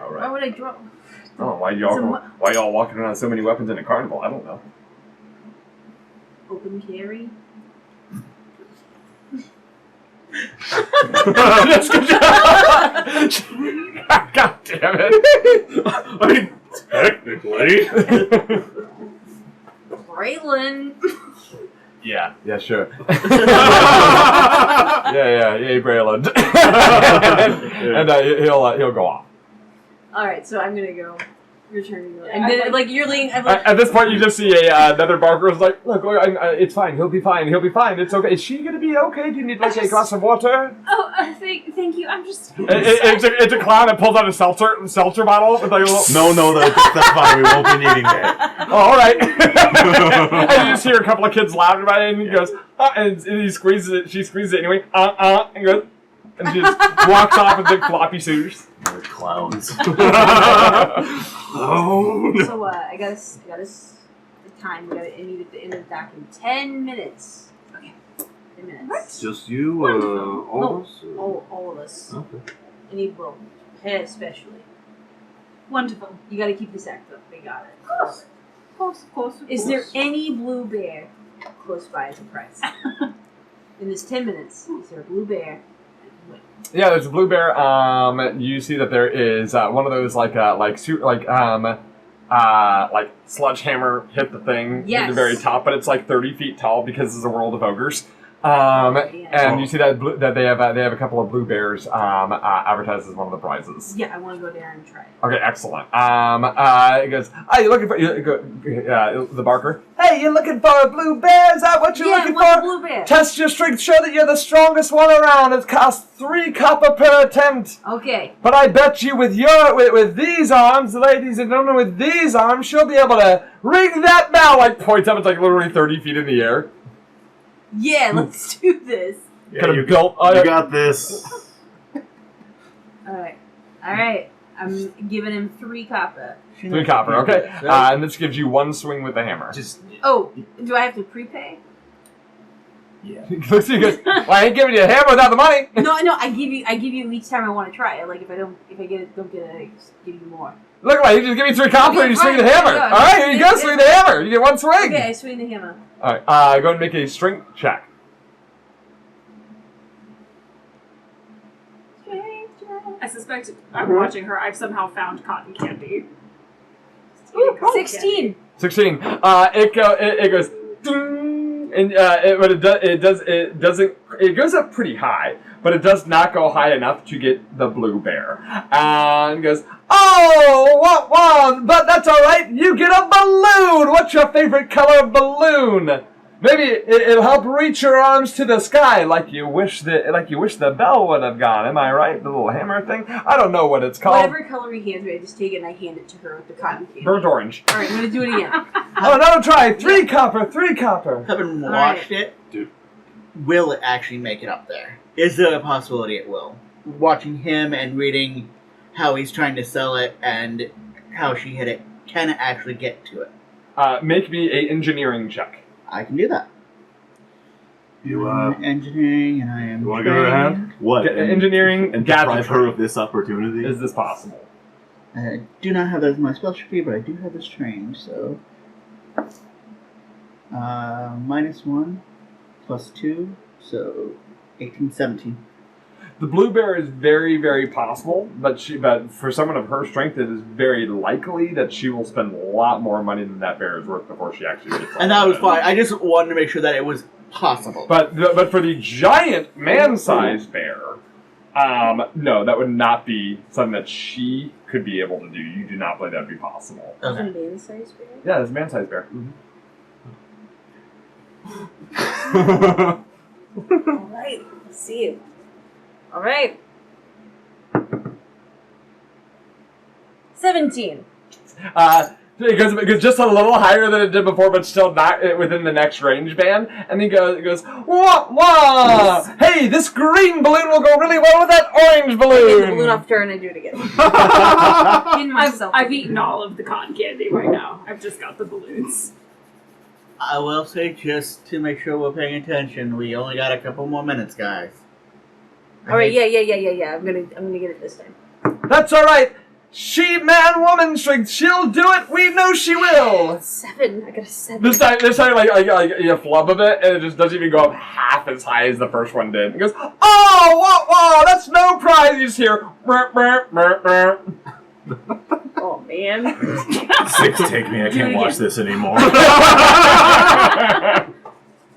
All right. Why would I drop? Oh, why y'all walking around with so many weapons in a carnival? I don't know. Open carry. That's good job. God damn it! I mean, technically. Braylon. Yeah, sure. yeah, Braylon. And he'll go off. All right, so I'm gonna go. Return to and then, like you're leaning. At this point, you just see another barker is like, "Look, it's fine. He'll be fine. It's okay. Is she gonna be okay? Do you need a glass of water?" Oh, thank you. I'm just. It's a clown that pulls out a seltzer bottle with like a little. No, that's fine. We won't be needing that. Oh, all right. And you just hear a couple of kids laughing about it, and he goes, and he squeezes it. She squeezes it anyway. And goes, and she just walks off with big floppy suitors. They're clowns. Oh. No. So I got us the time. I need it to end of back in 10 minutes. Okay. 10 minutes. What? Just you, all of us? All of us. Okay. Any Will, her especially. Wonderful. You got to keep this act up. They got it. Of course. Is there any blue bear close by as a prize? In this 10 minutes, is there a blue bear? Yeah, there's a blue bear. You see that there is one of those like sledgehammer hit the thing at the very top, but it's like 30 feet tall because it's a world of ogres. And you see that they have a couple of blue bears advertised as one of the prizes. Yeah, I want to go there and try it. Okay, excellent. It goes, "Hey, you looking for the barker? Hey, you looking for a blue bear? Is that what you're looking for? Blue bear. Test your strength. Show that you're the strongest one around. It costs 3 copper per attempt. Okay. But I bet you with these arms, ladies and gentlemen, with these arms, she'll be able to ring that bell." Like points up. It's like literally 30 feet in the air. Yeah, let's do this. Yeah, you got this. All right. I'm giving him 3 copper. 3 copper. Okay. And this gives you 1 swing with the hammer. Oh, do I have to prepay? Yeah. Looks at you goes, "Well, I ain't giving you a hammer without the money." No. I give you each time I want to try it. Like if I don't get it, I just give you more. Look, like, you just give me 3 copper and you swing the fine. hammer. Yeah, All right, here you go, swing the hammer. You get 1 swing. Okay, I swing the hammer. All right, go and make a strength check. I suspect I'm watching her. I've somehow found cotton candy. Ooh, Cotton 16. 16. It goes, ding, and it goes up pretty high, but it does not go high enough to get the blue bear. And goes, "Oh, what? But that's all right. You get a balloon. What's your favorite color of balloon? Maybe it'll help reach your arms to the sky, like you wish the bell would have gone. Am I right? The little hammer thing. I don't know what it's called. Whatever color he hands me, I just take it and I hand it to her with the cotton candy. Burnt orange. All right, I'm gonna do it again. Oh, another try. 3 copper. 3 copper. Having All watched right. it, Dude. will it actually make it up there? Is there a possibility it will? Watching him and reading how he's trying to sell it and how she hit it, can it actually get to it? Make me a engineering check. I can do that. You, engineering, and I am. You want to give her a hand? What? Engineering and deprive her gadgetry. of this opportunity? Is this possible? I do not have that as my specialty, but I do have this trained, so. -1, +2, so 18, 17. The blue bear is very, very possible, but for someone of her strength, it is very likely that she will spend a lot more money than that bear is worth before she actually gets And that was fine. I just wanted to make sure that it was possible. But for the giant man-sized bear, no, that would not be something that she could be able to do. You do not believe that would be possible. Okay. Man-sized bear? Yeah, it's a man-sized bear. Alright, let's see. Alright. 17. It goes just a little higher than it did before, but still not within the next range band. And then it goes, wah, wah! Hey, this green balloon will go really well with that orange I balloon! get the balloon off turn and I do it again. In myself. I've eaten all of the cotton candy right now. I've just got the balloons. I will say, just to make sure we're paying attention, we only got a couple more minutes, guys. Alright, yeah. I'm gonna get it this time. That's alright! She, man, woman strength, she'll do it! We know she will! 7. I got a 7. This time like you flub of it, and it just doesn't even go up half as high as the first one did. It goes, oh, whoa, that's no prize! You just hear, burp, burp, burp, burp. Oh, man. Six, take me. I can't watch this anymore.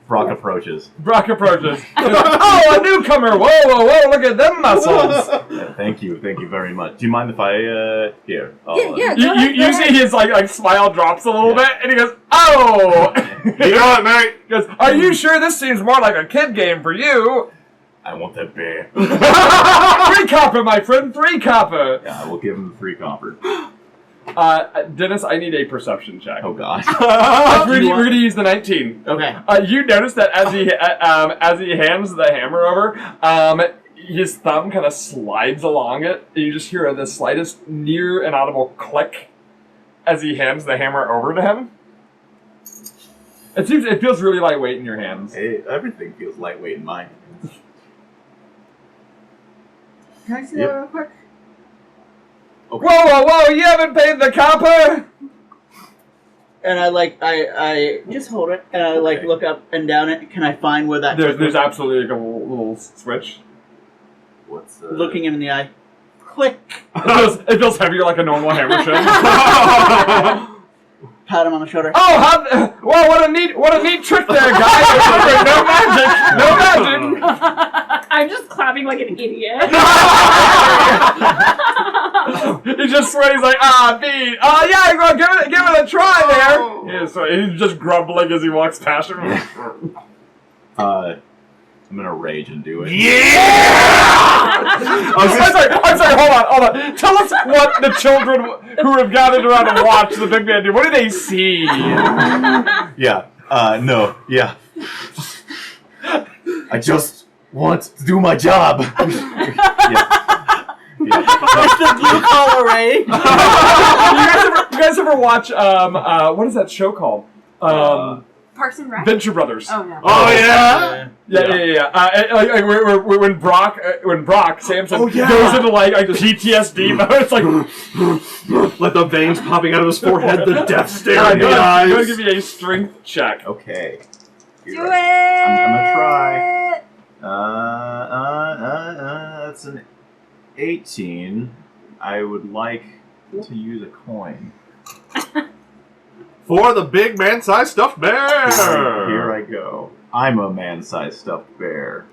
Brock approaches. Oh, a newcomer! Whoa, look at them muscles! Yeah, thank you very much. Do you mind if I, here? Yeah. You see his like smile drops a little bit, and he goes, oh! You got it, mate. He goes, are you sure this seems more like a kid game for you? I want that bear. 3 copper, my friend, 3 copper! Yeah, I will give him 3 copper. Dennis, I need a perception check. Oh gosh. We're gonna use the 19. Okay. You notice that as he hands the hammer over, his thumb kind of slides along it, and you just hear the slightest near inaudible click as he hands the hammer over to him. It feels really lightweight in your hands. Hey, everything feels lightweight in mine. Can I see that real quick? Okay. Whoa! You haven't paid the copper. And I just hold it, and I Okay. look up and down it. Can I find where that? There's absolutely like a little switch. What's Looking him in the eye. Click. It feels heavier like a normal hammer should. Pat him on the shoulder. Oh, what a neat trick there, guy. No magic. I'm just clapping like an idiot. He just swears like, beat. Oh yeah, go give it a try there. Yeah, so he's just grumbling as he walks past him. I'm gonna rage and do it. I'm sorry, hold on. Tell us what the children who have gathered around to watch the big man do. What do they see? Yeah. No. Yeah. I just want to do my job. Yeah. It's the blue collar rage. You guys ever watch what is that show called? Parks and Rec? Venture Brothers. Oh, no. Oh, yeah? Yeah. When Brock Samson goes into like PTSD mode, it's like Let the veins popping out of his forehead, the death stare in the go eyes. ahead and give me a strength check. Okay. Do You're it! right. I'm gonna try. That's an 18. I would like to use a coin. For the big man-sized stuffed bear. Here I go. I'm a man-sized stuffed bear.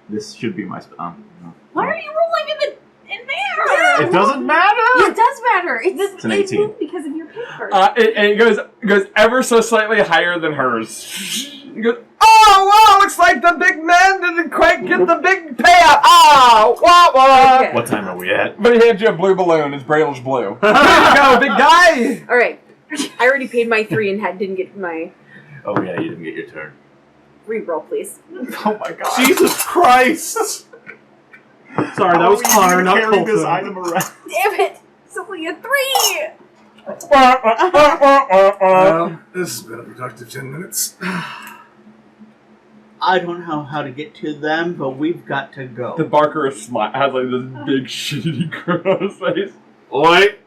This should be my. Why are you rolling in there? It doesn't matter. It does matter. It's an 18. moved because of your paper. It goes ever so slightly higher than hers. He goes, oh wow! Looks like the big man didn't quite get the big payout. Wah. Okay. What time are we at? But he hands you a blue balloon. His braille's blue. There you go, big guy. All right. I already paid my 3 and didn't get my Oh yeah, you didn't get your turn. re-roll, please. Oh my god. Jesus Christ! Sorry, that was Connor, not carry this Colton. item around. Damn it! It's only a 3! This has been a productive 10 minutes. I don't know how to get to them, but we've got to go. The Barker has like this big shitty grin on his face. Oi!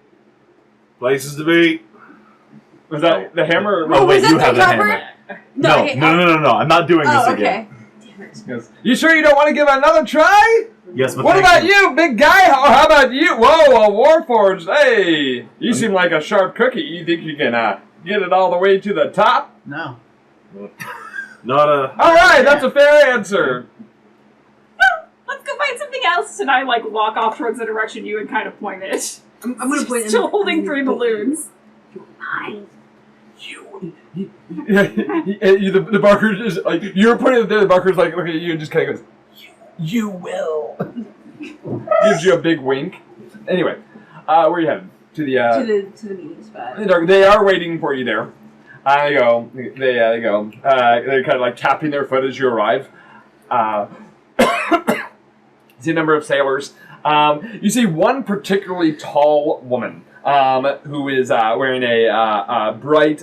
Places to be. Was that the hammer? Oh wait, was that you have the the cover? hammer. No, No. I'm not doing this Oh, again. okay. Damn it. Yes. You sure you don't want to give it another try? Yes, but What thank about you, big guy? How about you? Whoa, a Warforged. Hey, you seem like a sharp cookie. You think you can get it all the way to the top? No. Not a. All right, that's a fair answer. Let's go find something else. And I walk off towards the direction you had kind of pointed. I'm gonna point. Still holding 3 balloons. The barker just you're pointing there. The barker's look at you and just kind of goes, "You will." Gives you a big wink. Anyway, where are you headed? To the meeting spot. They are waiting for you there. They go. They're kind of tapping their foot as you arrive. See a number of sailors. You see one particularly tall woman who is wearing a bright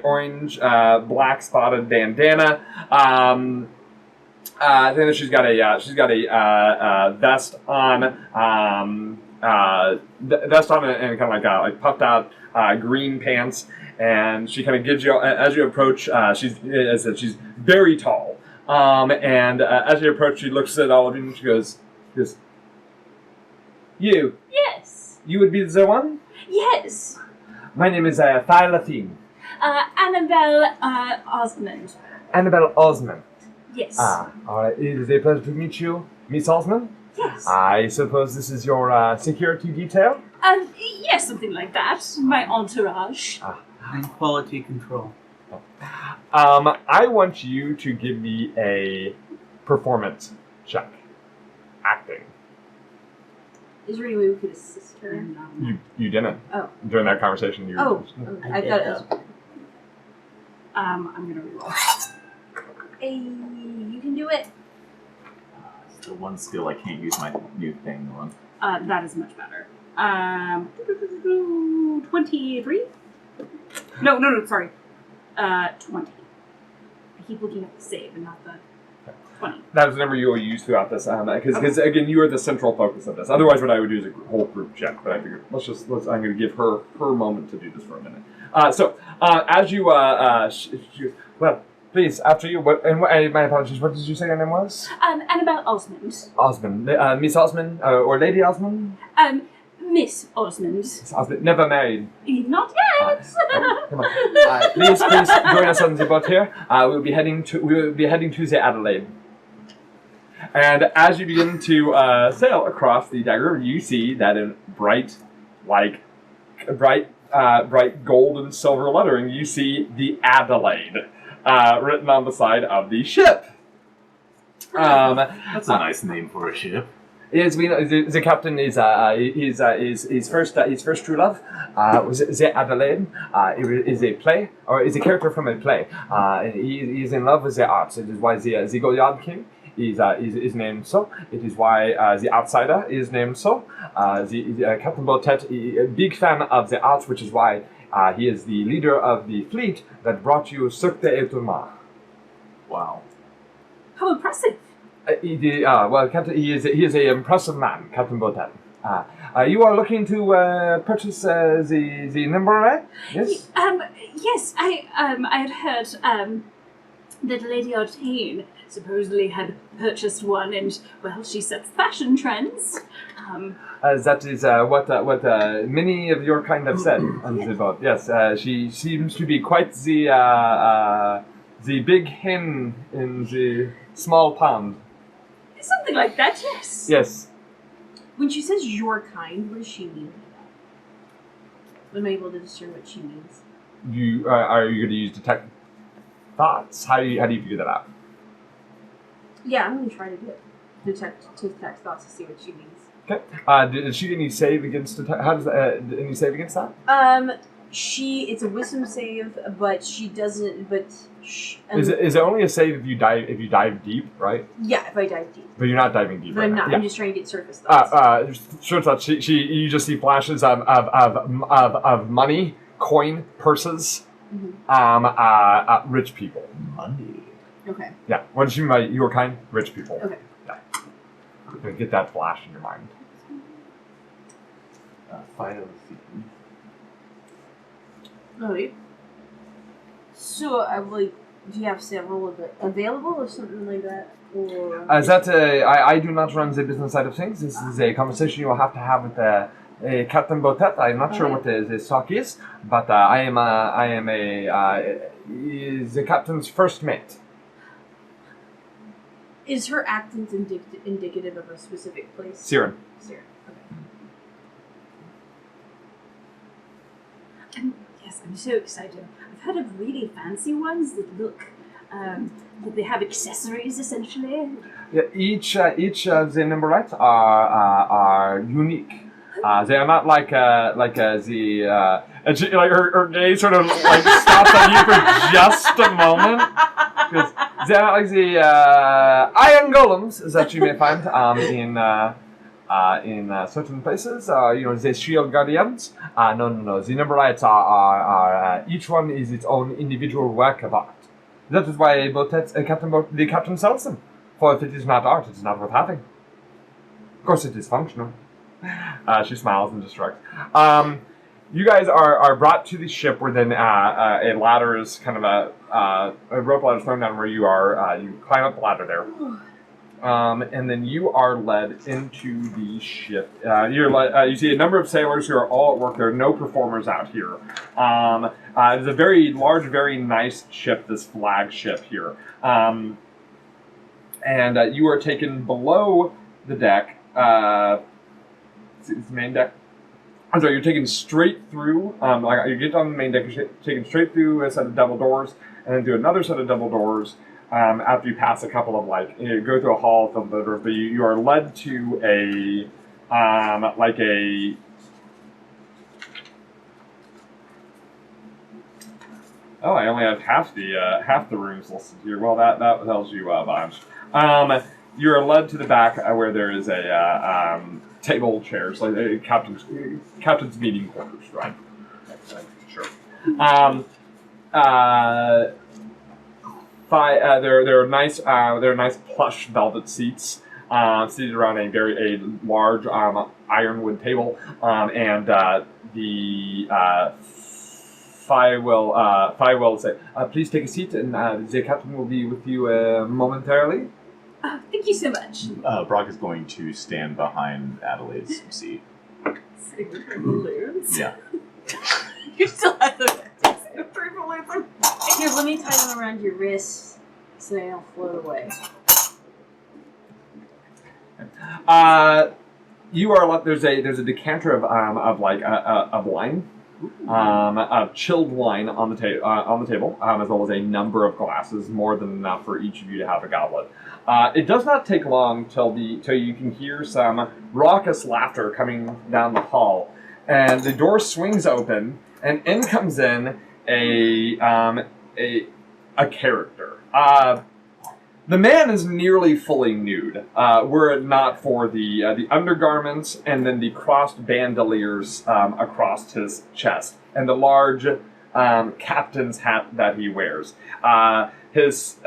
orange black spotted bandana. I think that she's got a vest on, and kind of like puffed out green pants. And she kind of gives you as you approach. She's very tall. And as you approach, she looks at all of you and she goes, "You. Yes. You would be the one? Yes. My name is Thylathine. Annabelle Osmond. Annabelle Osmond. Yes. All right. It is a pleasure to meet you, Miss Osmond. Yes. I suppose this is your security detail? Yes, something like that. My entourage. And quality control. I want you to give me a performance check. Acting. Is there any way we could assist her? You didn't. Oh. During that conversation, you. I thought it was. I'm gonna reroll. Hey, you can do it. It's the one skill I can't use my new thing on. That is much better. 23? No, sorry. 20. I keep looking at the save and not the 20. That is the number you will use throughout this, because again, you are the central focus of this. Otherwise, what I would do is a whole group check. But I figured I'm going to give her moment to do this for a minute. As you well, please after you. My apologies. What did you say your name was? Annabelle Osmond. Osmond, Miss Osmond, or Lady Osmond. Miss Osmond. Miss Osmond, never married. Not yet. Come on. Please join us on the boat here. We will be heading to the Adelaide. And as you begin to sail across the dagger, you see that in bright gold and silver lettering, you see the Adelaide written on the side of the ship. That's a nice name for a ship. Yes, we know the captain is his first true love was the Adelaide. It is a play, or is a character from a play. He is in love with the arts. It is why the Goyard King is named so. It is why the Outsider is named so. The Captain Botet is a big fan of the arts, which is why he is the leader of the fleet that brought you Cirque d'Etournement. Wow. How impressive. Captain, he is an impressive man, Captain Botet. You are looking to purchase the number, right? Yes. Yes, I had heard that Lady Artane supposedly had purchased one, and well, she sets fashion trends. That is what many of your kind have said on the boat. Yes, she seems to be quite the big hen in the small pond. Something like that, yes. Yes. When she says your kind, what does she mean? I'm able to discern what she means. Are you going to use detect thoughts? How do you figure that out? Yeah, I'm going to try to do it. Detect thoughts to see what she means. Okay. Did she any save against detect? How does any save against that? It's a wisdom save, but she doesn't. But is it only a save if you dive deep, right? Yeah, if I dive deep. But you're not diving deep. But right I'm now. not. Yeah. I'm just trying to get surface thoughts. Sure thoughts. You just see flashes of money, coin, purses, rich people. Money. Okay. Yeah. What does she mean by your kind? Rich people. Okay. Yeah. You're gonna get that flash in your mind. Final. Okay. So, do you have several available or something like that? Or I do not run the business side of things. This is a conversation you will have to have with Captain Botet. I'm not sure what the stock is, but I am a is the captain's first mate. Is her accent indicative of a specific place? Siren. Siren. Okay. Yes, I'm so excited. I've heard of really fancy ones that look, that they have accessories essentially. Yeah, each of the Nimbrites are unique. They are not like the and she, like her gaze sort of like stops on you for just a moment, because they're not like the iron golems that you may find in certain places. The shield guardians. No. The Nimbrites are each one is its own individual work of art. That is why the captain sells them. For if it is not art, it is not worth having. Of course, it is functional. She smiles and distracts. You guys are brought to the ship where then a ladder is kind of a rope ladder is thrown down where you are. You climb up the ladder there. And then you are led into the ship. You see a number of sailors who are all at work. There are no performers out here. It's a very large, very nice ship, this flagship here. And you are taken below the deck. It's the main deck. I'm sorry, you're taken straight through. You get on the main deck, you're taken straight through a set of double doors, and then through another set of double doors. After you pass a couple of you go through a hall of the doors, but you are led to a Oh, I only have half the rooms listed here. Well, that tells you a bunch. You are led to the back where there is a table, chairs, like a captain's meeting quarters, right? Sure. There are nice plush velvet seats seated around a large ironwood table, and the Phi will say, "Please take a seat, and the captain will be with you momentarily." Oh, thank you so much. Brock is going to stand behind Adelaide's seat. Balloons. Yeah. You still have the 3 balloons. Here, let me tie them around your wrists so they don't float away. You are there's a decanter of wine, of chilled wine on the table, as well as a number of glasses, more than enough for each of you to have a goblet. It does not take long till you can hear some raucous laughter coming down the hall, and the door swings open, and in comes in a character. The man is nearly fully nude, were it not for the undergarments and then the crossed bandoliers across his chest and the large captain's hat that he wears. He's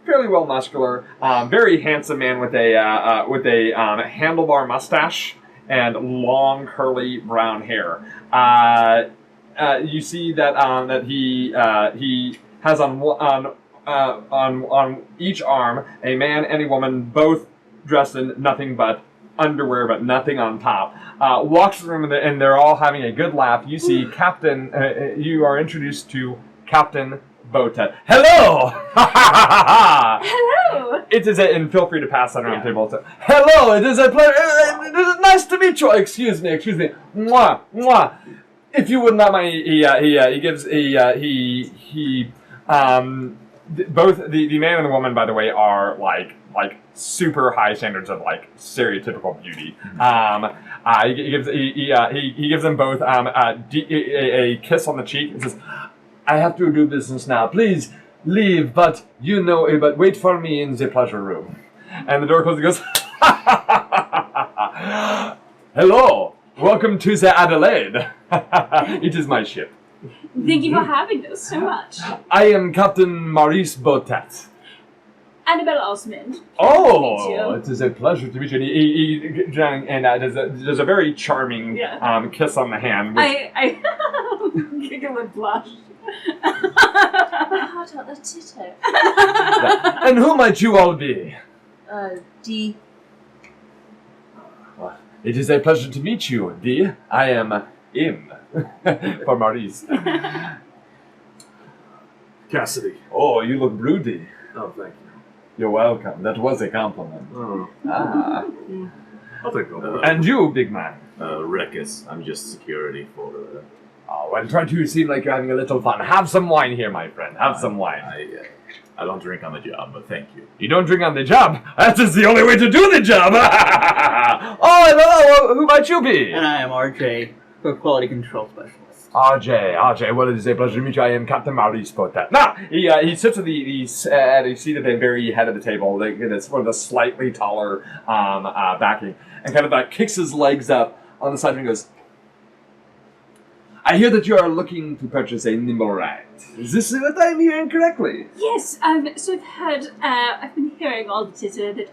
fairly well muscular, very handsome man with a handlebar mustache and long curly brown hair. You see that he has on each arm a man and a woman, both dressed in nothing but underwear, but nothing on top. Walks the room and they're all having a good laugh. You see Captain. You are introduced to Captain Botet. Hello! Hello! It is and feel free to pass that around the table. So, hello, it is a pleasure. It is nice to meet you. Excuse me. Mwah, mwah. If you would not mind, both the man and the woman, by the way, are like super high standards of stereotypical beauty. He gives them both a kiss on the cheek and says, "I have to do business now. Please leave, but wait for me in the pleasure room." And the door closes and goes, "Hello, welcome to the Adelaide. It is my ship. Thank you for having us so much. I am Captain Maurice Botet." Annabelle Osmond. Oh, it is a pleasure to meet you. And there's a very charming kiss on the hand. Which... I giggle and blush. My heart out the titto. And who might you all be? D. It is a pleasure to meet you, D. I am Im for Maurice. Cassidy. Oh, you look broody. Oh, thank You're welcome. That was a compliment. you. Ah. I'll take it. And you, big man. Ruckus. I'm just security for. Oh, well, try to seem like you're having a little fun. Have some wine here, my friend. Have some wine. I don't drink on the job, but thank you. You don't drink on the job? That is the only way to do the job! Oh, hello, who might you be? And I am RJ, for Quality Control Specialist. RJ, well, it is a pleasure to meet you. I am Captain Maurice Potet. Now, he sits at the seat at the very head of the table, like, it's one of the slightly taller backing, and kind of kicks his legs up on the side and goes, I hear that you are looking to purchase a nimble ride. Is this what I'm hearing correctly? Yes, so I've heard, I've been hearing all the titter that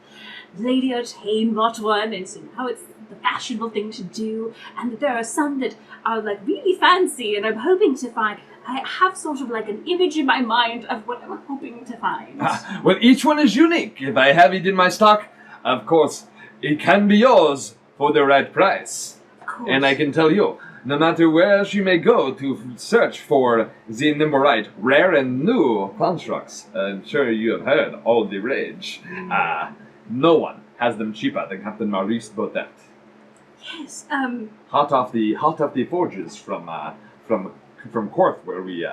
Lady Artane bought one, and so how it's the fashionable thing to do, and that there are some that are like really fancy, and I'm hoping to find. I have sort of like an image in my mind of what I'm hoping to find. Well, each one is unique. If I have it in my stock, of course, it can be yours for the right price. Of course. And I can tell you, no matter where else you may go to search for the nimble ride, rare and new constructs, I'm sure you have heard all the rage. No one has them cheaper than Captain Maurice Baudet. Yes, Hot off the forges from Korth, where we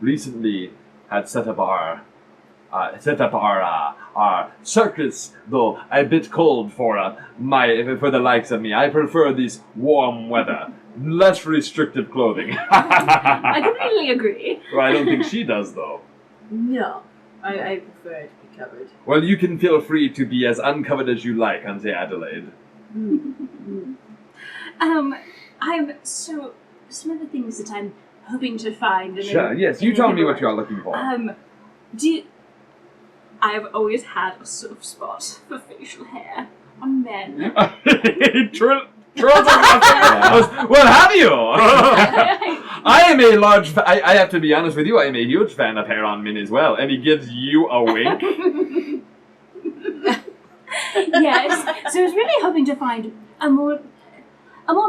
recently had set up our circus, though a bit cold for the likes of me. I prefer this warm weather, less restrictive clothing. I completely agree. Well, I don't think she does, though. No, I prefer it to be covered. Well, you can feel free to be as uncovered as you like on the Adelaide. I'm so some of the things that I'm hoping to find. Sure, yes, you tell me what you're looking for. I've always had a soft spot for facial hair on men. Well, have you? I am a large. I have to be honest with you. I am a huge fan of hair on men as well. And he gives you a wink. Yes. So I was really hoping to find a more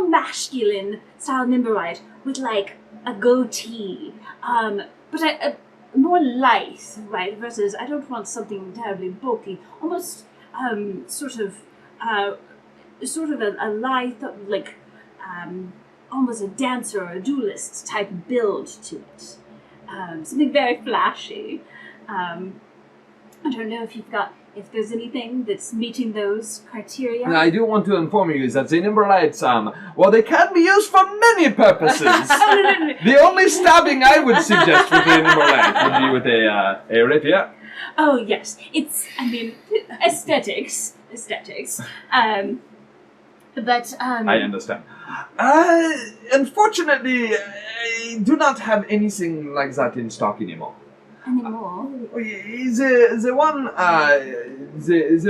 masculine style nimberite with like a goatee, but a more lithe, right? Versus I don't want something terribly bulky. Almost sort of a lithe, like almost a dancer or a duelist type build to it. Something very flashy. I don't know if there's anything that's meeting those criteria. Now, I do want to inform you that the nimberlights, well, they can be used for many purposes. The only stabbing I would suggest with a nimberlight would be with a rapier. Oh yes, aesthetics. But I understand. Unfortunately, I do not have anything like that in stock anymore. There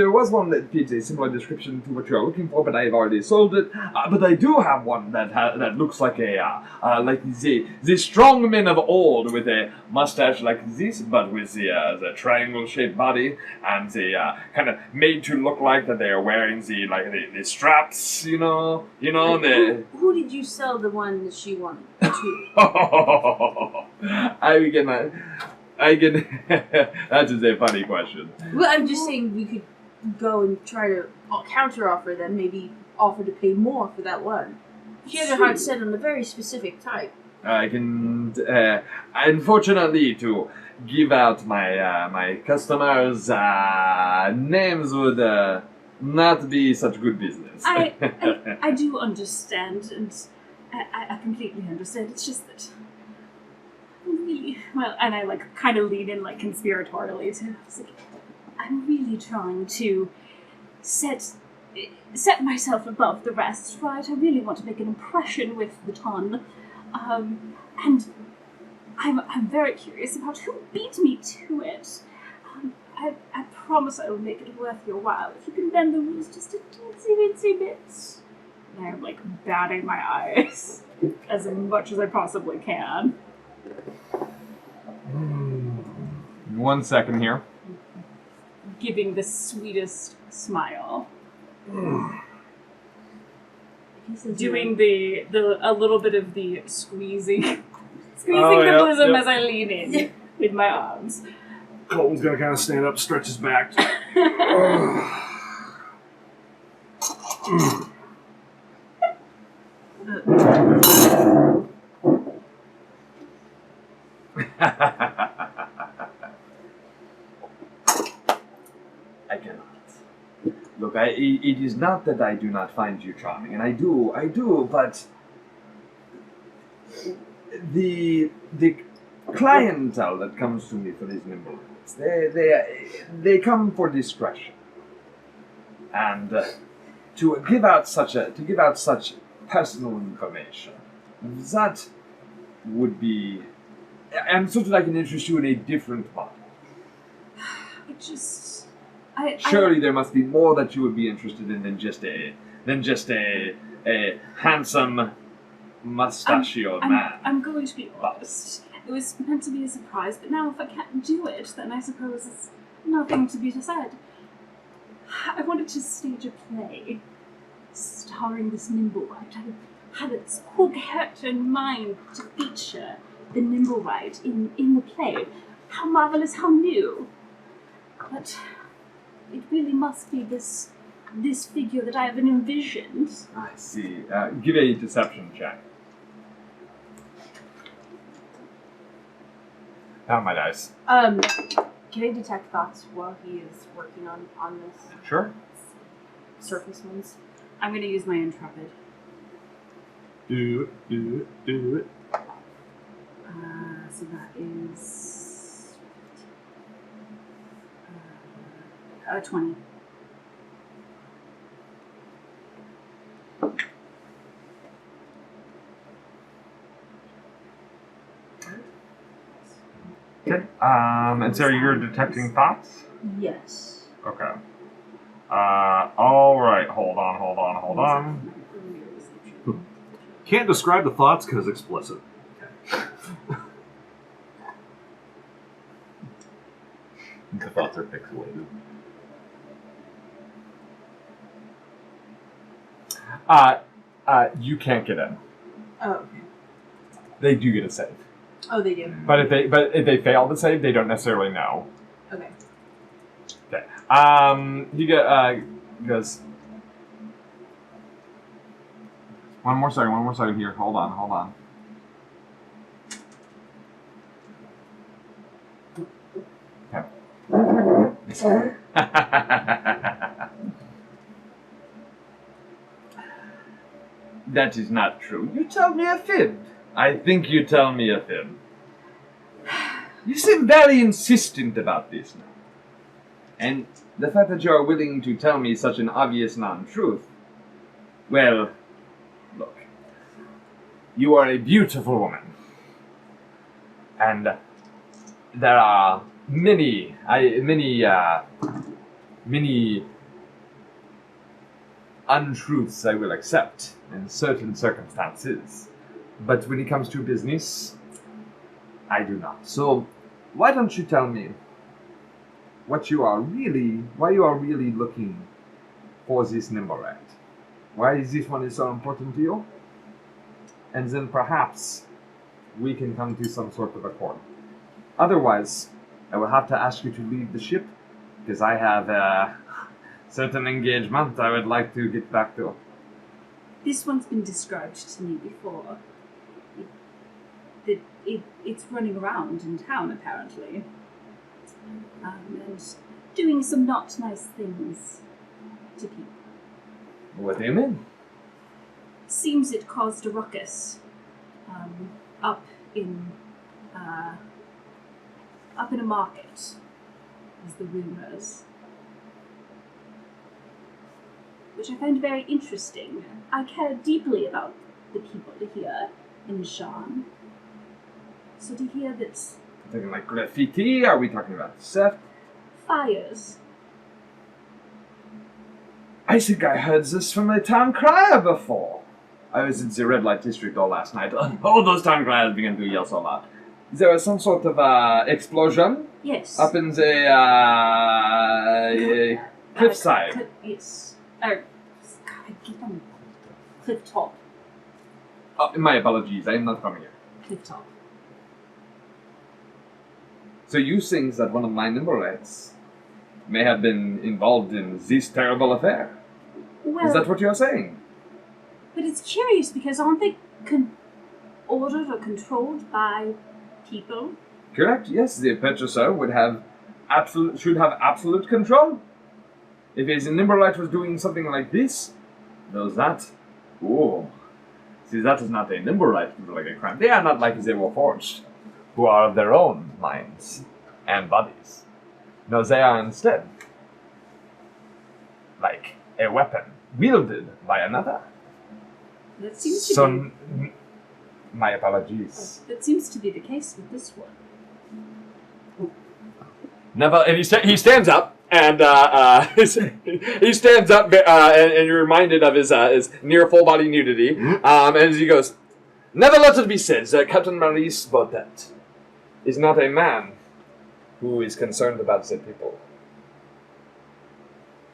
was one that fits a similar description to what you are looking for, but I have already sold it. But I do have one that looks like like the strong men of old with a mustache like this, but with the triangle-shaped body and the kind of made to look like that they are wearing the straps, you know. Who did you sell the one that she wanted to? I get that is a funny question. Well, I'm just saying we could go and try to counter-offer them, maybe offer to pay more for that one. She had her heart set on a very specific type. I can, unfortunately, to give out my customers' names would not be such good business. I do understand, and I completely understand. It's just that. Really, well, and I kind of lean in conspiratorially too. I'm really trying to set myself above the rest, right? I really want to make an impression with the ton, and I'm very curious about who beat me to it. I promise I will make it worth your while if you can bend the rules just a teensy bit. And I'm batting my eyes as much as I possibly can. 1 second here. Giving the sweetest smile. Doing a little bit of the squeezing the bosom as I lean in. with my arms. Colton's gonna kind of stand up, stretch his back. I cannot. Look, it is not that I do not find you charming, and I do, but the clientele that comes to me for these nimble rights, they come for discretion, and to give out such personal information, that would be. I'm certain I can interest you in a different model. Surely there must be more that you would be interested in than just a handsome mustachioed man. I'm going to be honest. It was meant to be a surprise, but now if I can't do it, then I suppose it's nothing to be said. I wanted to stage a play starring this nimble-right. I had its whole character in mind to feature the nimble-right in the play. How marvelous, how new. But it really must be this figure that I have envisioned. I see. Give a deception check. Not my dice. Can I detect thoughts while he is working on this? Sure. Surface ones? I'm going to use my intrepid. Do it. So that is 20. Okay. And so you're detecting thoughts? Yes. Okay. All right. Hold on. Can't describe the thoughts because explicit. The thoughts are pixelated. You can't get in. Oh, okay. They do get a save. Oh, they do. But if they fail to save, they don't necessarily know. Okay. Okay. He goes. One more second here. Hold on. Okay. That is not true. You tell me a fib. I think you tell me a fib. You seem very insistent about this now. And the fact that you are willing to tell me such an obvious non-truth, well, look, you are a beautiful woman. And there are many untruths I will accept in certain circumstances. But when it comes to business, I do not. So, why don't you tell me why you are really looking for this nimble-right? Why is this one so important to you? And then perhaps we can come to some sort of accord. Otherwise, I will have to ask you to leave the ship, because I have a certain engagement I would like to get back to. This one's been described to me before. It's running around in town, apparently. And doing some not nice things to people. What do you mean? Seems it caused a ruckus up in a market, is the rumours. Which I find very interesting. I care deeply about the people here in Sharn. So to hear that Talking like graffiti? Are we talking about theft? fires, I think I heard this from a town crier before. I was in the red light district all last night. All those town criers began to yell so loud. There was some sort of explosion yes, up in the cliffside. Yes, I keep on cliff top. Oh, my apologies, I am not from here. Cliff top. So you think that one of my Nimblerites may have been involved in this terrible affair? Well, Is that what you're saying? but it's curious because aren't they ordered or controlled by people? Correct, yes, the purchaser should have absolute control. If his Nimberite was doing something like this, knows that. Oh. See, that is not a Nimberite like a crime. They are not like they were forged, who are of their own minds and bodies. No, they are instead like a weapon wielded by another. That seems to So, my apologies. That seems to be the case with this one. Never, and he stands up, and he stands up, and you're reminded of his near full body nudity, and he goes, "Never let it be said that Captain Maurice Baudet is not a man who is concerned about the people.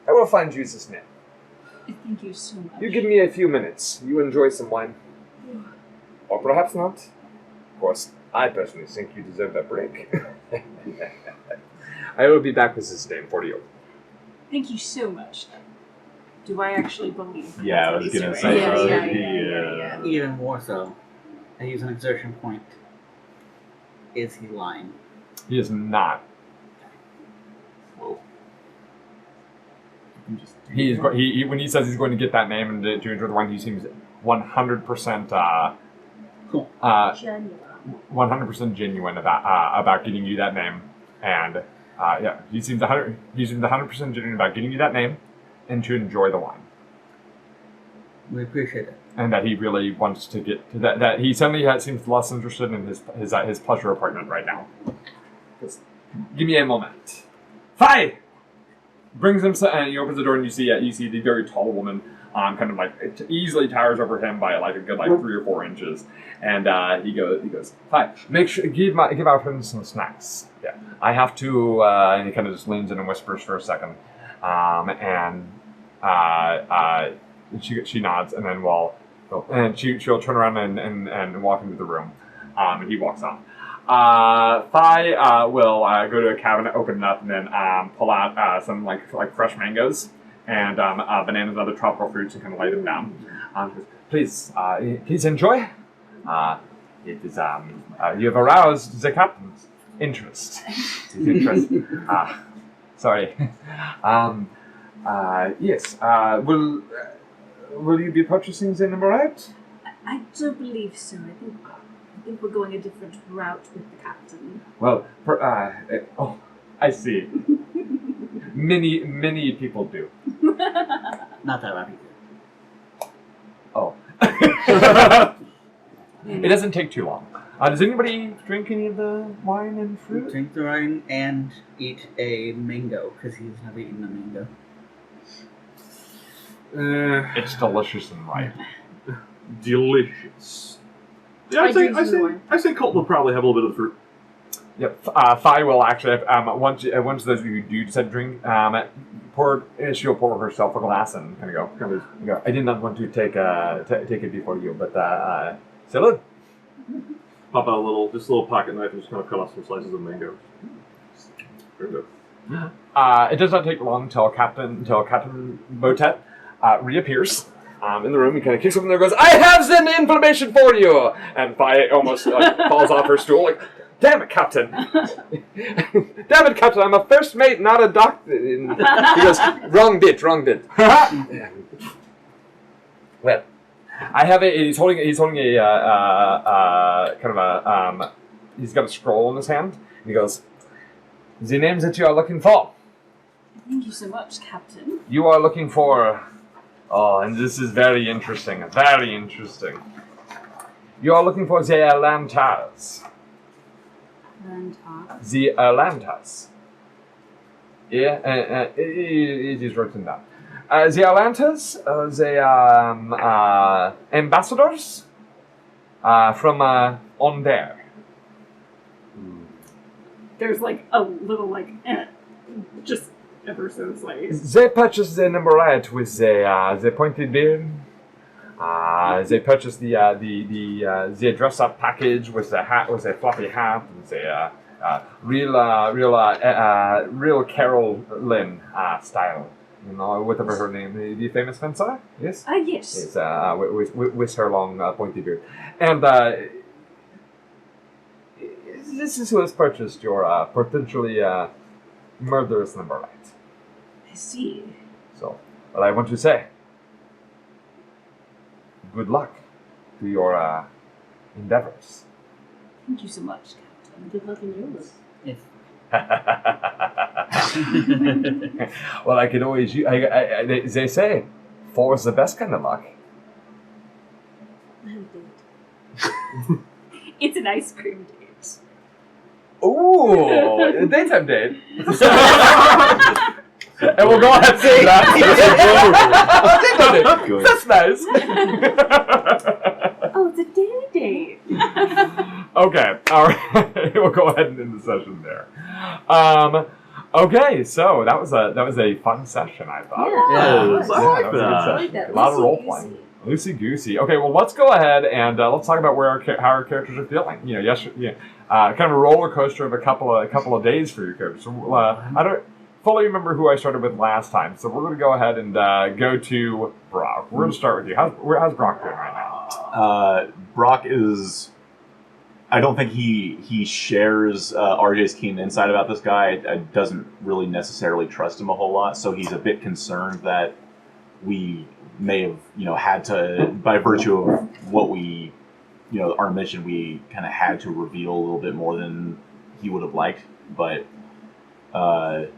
I will find you this name. Thank you so much. You give me a few minutes. You enjoy some wine, or perhaps not. Of course, I personally think you deserve a break." I will be back with this name for you. Thank you so much. Do I actually believe? Yeah, I that's was what gonna he's say. doing? Yeah. Even more so, I use an exertion point. Is he lying? He is not. Whoa. He when he says he's going to get that name and to enjoy the wine, he seems 100% Cool. 100% genuine about getting you that name, and he seems 100% genuine about getting you that name and to enjoy the wine, We appreciate it. and that he really wants to get to that. That he suddenly seems less interested in his pleasure apartment right now. Just give me a moment. Fi brings him, and he opens the door, and you see the very tall woman. Kind of like it easily towers over him by like a good 3 or 4 inches, and he goes, "Hi, make sure give our friends some snacks. Yeah, I have to." And he kind of just leans in and whispers for a second, and she nods, and then she'll turn around and walk into the room, and he walks on. Fi will go to a cabinet, open it up, and then pull out some like fresh mangoes and bananas and other tropical fruits, and kind of lay them down. Please enjoy. It is you have aroused the captain's interest. His interest. Sorry. Yes. Will you be purchasing the number right? I don't believe so. I think we're going a different route with the captain. Well, I see. Many people do. Not that happy. Oh. It doesn't take too long. Does anybody drink any of the wine and fruit? Drink the wine and eat a mango, because he's never eaten a mango. It's delicious and ripe. Delicious. Yeah, I drink some wine. I say Colton will probably have a little bit of the fruit. Yep. Fi will actually, once those of you do decide to drink, she'll pour herself a glass and kind of go. I did not want to take it before you, but salud. Pop out a little pocket knife and just kind of cut off some slices of mango. Very good. It does not take long until Captain Botet reappears in the room. He kind of kicks up in there and goes, "I have an information for you!" And Fi almost falls off her stool like, "Damn it, Captain! Damn it, Captain! I'm a first mate, not a doctor." He goes, "Wrong bit." Well, I have he's holding a kind of a he's got a scroll in his hand, and he goes, "The names that you are looking for. Thank you so much, Captain. You are looking for, and this is very interesting. You are looking for the Erlantas. The Erlantas. Yeah, it is written down. The Erlantas, they are ambassadors from on there. There's like a little just ever so slightly. They purchased the number right with the pointed beard. They purchased the dress-up package with the hat, with a floppy hat, and real Carol Lynn style. You know, whatever her name, the famous fencer, yes? Yes. Yes, with her long pointy beard. And this is who has purchased your potentially murderous number right. I see. So, what I want to say, good luck to your endeavors. Thank you so much, Captain. Good luck in yours. If Well, I could always use. They say, 4 is the best kind of luck. I have a date. It's an ice cream date. Ooh, a daytime date. And we'll go ahead and say that. Good. That's nice. Oh, it's a day date. Okay, all right. We'll go ahead and end the session there. Okay, so that was a fun session, I thought. Yeah, I that like was a good that. session. I like that. A lot of role Loosey-goosey. playing. Loosey goosey. Okay, well, let's go ahead and let's talk about how our characters are feeling. You know, kind of a roller coaster of a couple of days for your characters. So, I don't fully remember who I started with last time, so we're going to go ahead and go to Brock. We're going to start with you. How's Brock doing right now? Brock is. I don't think he shares RJ's keen insight about this guy. Doesn't really necessarily trust him a whole lot, so he's a bit concerned that we may have, had to, by virtue of what we, our mission, we kind of had to reveal a little bit more than he would have liked. But yeah,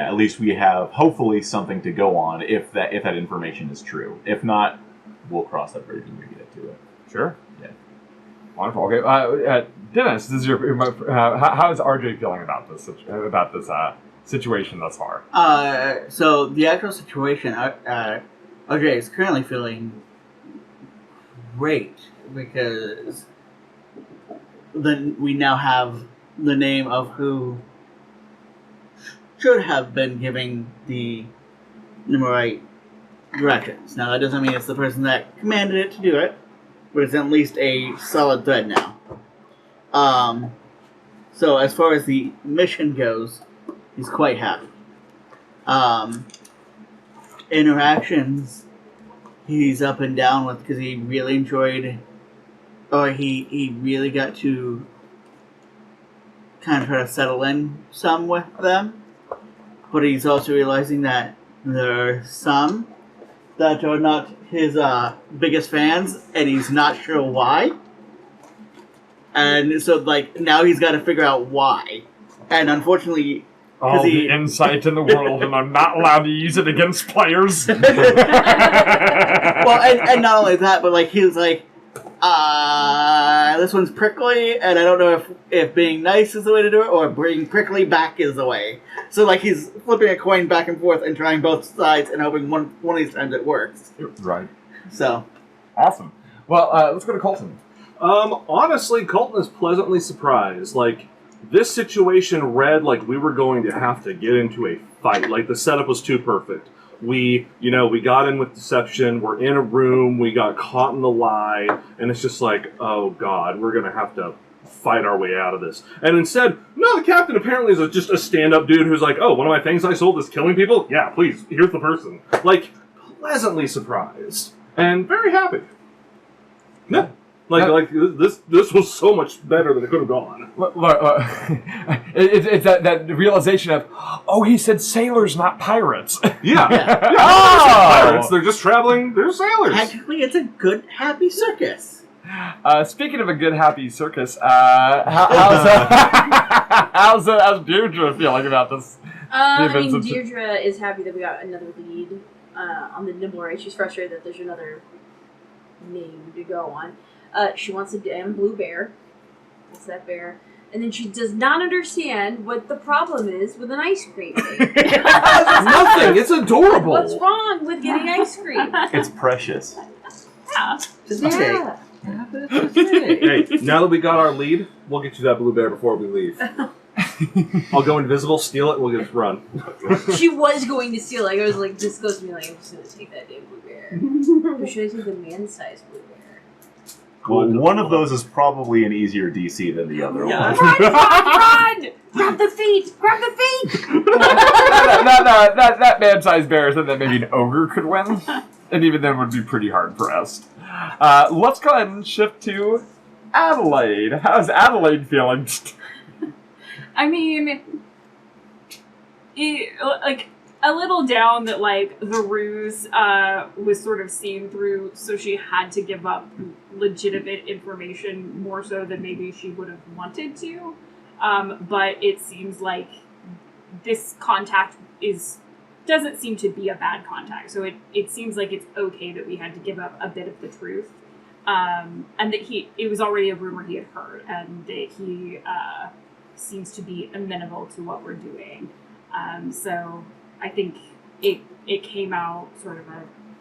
at least we have hopefully something to go on if that information is true. If not, we'll cross that bridge when we get to it. Sure. Yeah. Wonderful. Okay, Dennis, this is how is RJ feeling about this situation thus far? So the actual situation, RJ is currently feeling great because then we now have the name of who should have been giving the right directions. Now that doesn't mean it's the person that commanded it to do it, but it's at least a solid thread now. So as far as the mission goes, he's quite happy. Interactions, he's up and down with because he really enjoyed, or he really got to kind of try to settle in some with them. But he's also realizing that there are some that are not his biggest fans, and he's not sure why. And so, now he's got to figure out why. And unfortunately, All the insight in the world, and I'm not allowed to use it against players. well, and not only that, but he was like, this one's prickly, and I don't know if being nice is the way to do it, or bringing prickly back is the way. So he's flipping a coin back and forth and trying both sides and hoping one of these times it works. Right. So Awesome. Well, let's go to Colton. Honestly, Colton is pleasantly surprised. This situation read like we were going to have to get into a fight. The setup was too perfect. We got in with deception. We're in a room. We got caught in the lie. And it's just oh, God, we're going to have to fight our way out of this. And instead, no, the captain apparently is just a stand-up dude who's like, oh, one of my things I sold is killing people? Yeah, please, here's the person. Pleasantly surprised. And very happy. Yeah. This was so much better than it could have gone. It's that realization of, oh, he said sailors, not pirates. Yeah. Oh! Pirates, they're just traveling, they're sailors. technically, it's a good, happy circus. Speaking of a good, happy circus, how's Deirdre feeling about this? Deirdre is happy that we got another lead on the Nibble Race. She's frustrated that there's another name to go on. She wants a damn blue bear. What's that bear? And then she does not understand what the problem is with an ice cream. Nothing. It's adorable. What's wrong with getting ice cream? It's precious. Yeah. Hey, now that we got our lead, we'll get you that blue bear before we leave. I'll go invisible, steal it, and we'll just run. She was going to steal it. I was this goes to me I'm just going to take that damn blue bear. Or should I take the man-sized blue bear? Well, one of those is probably an easier DC than the other Yeah. one. Run! Grab the feet! Grab the feet! that man-sized bear said that maybe an ogre could win, and even then would be pretty hard pressed. Let's go ahead and shift to Adelaide. How's Adelaide feeling? I mean, like a little down that like the ruse was sort of seen through, so she had to give up legitimate information more so than maybe she would have wanted to. But it seems like this contact doesn't seem to be a bad contact. So it seems like it's okay that we had to give up a bit of the truth. And that it was already a rumor he had heard, and that he seems to be amenable to what we're doing. So I think it came out sort of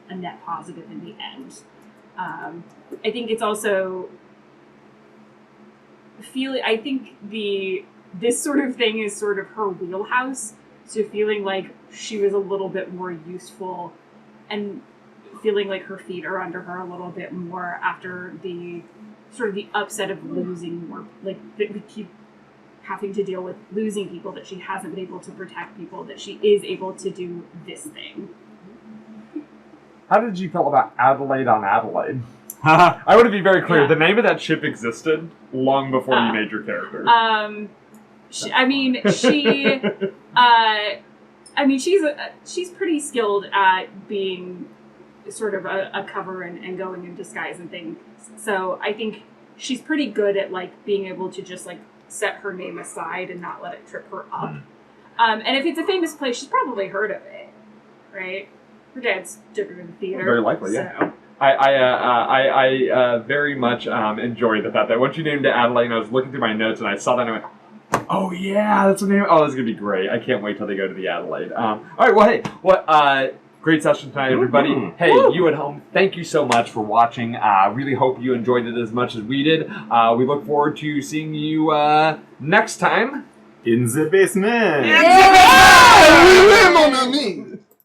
a net positive in the end. I think it's also I think this sort of thing is sort of her wheelhouse. So feeling like she was a little bit more useful and feeling like her feet are under her a little bit more after the sort of the upset of losing more, like that we keep having to deal with losing people, that she hasn't been able to protect people, that she is able to do this thing. How did you feel about Adelaide on Adelaide? I want to be very clear. Yeah. The name of that ship existed long before you made your character. She's pretty skilled at being sort of a cover and going in disguise and things. So I think she's pretty good at like being able to just like set her name aside and not let it trip her up. And if it's a famous place, she's probably heard of it, right? Her dad's different in the theater. Very likely, yeah. So. I very much enjoy the fact that once you named it Adelaide, and I was looking through my notes and I saw that and I went, oh yeah, that's the name. Oh, this is gonna be great. I can't wait till they go to the Adelaide. All right, well, hey, great session tonight, everybody. Mm-hmm. Hey, you at home, thank you so much for watching. Really hope you enjoyed it as much as we did. We look forward to seeing you next time. In the basement! Yeah! Mon ami!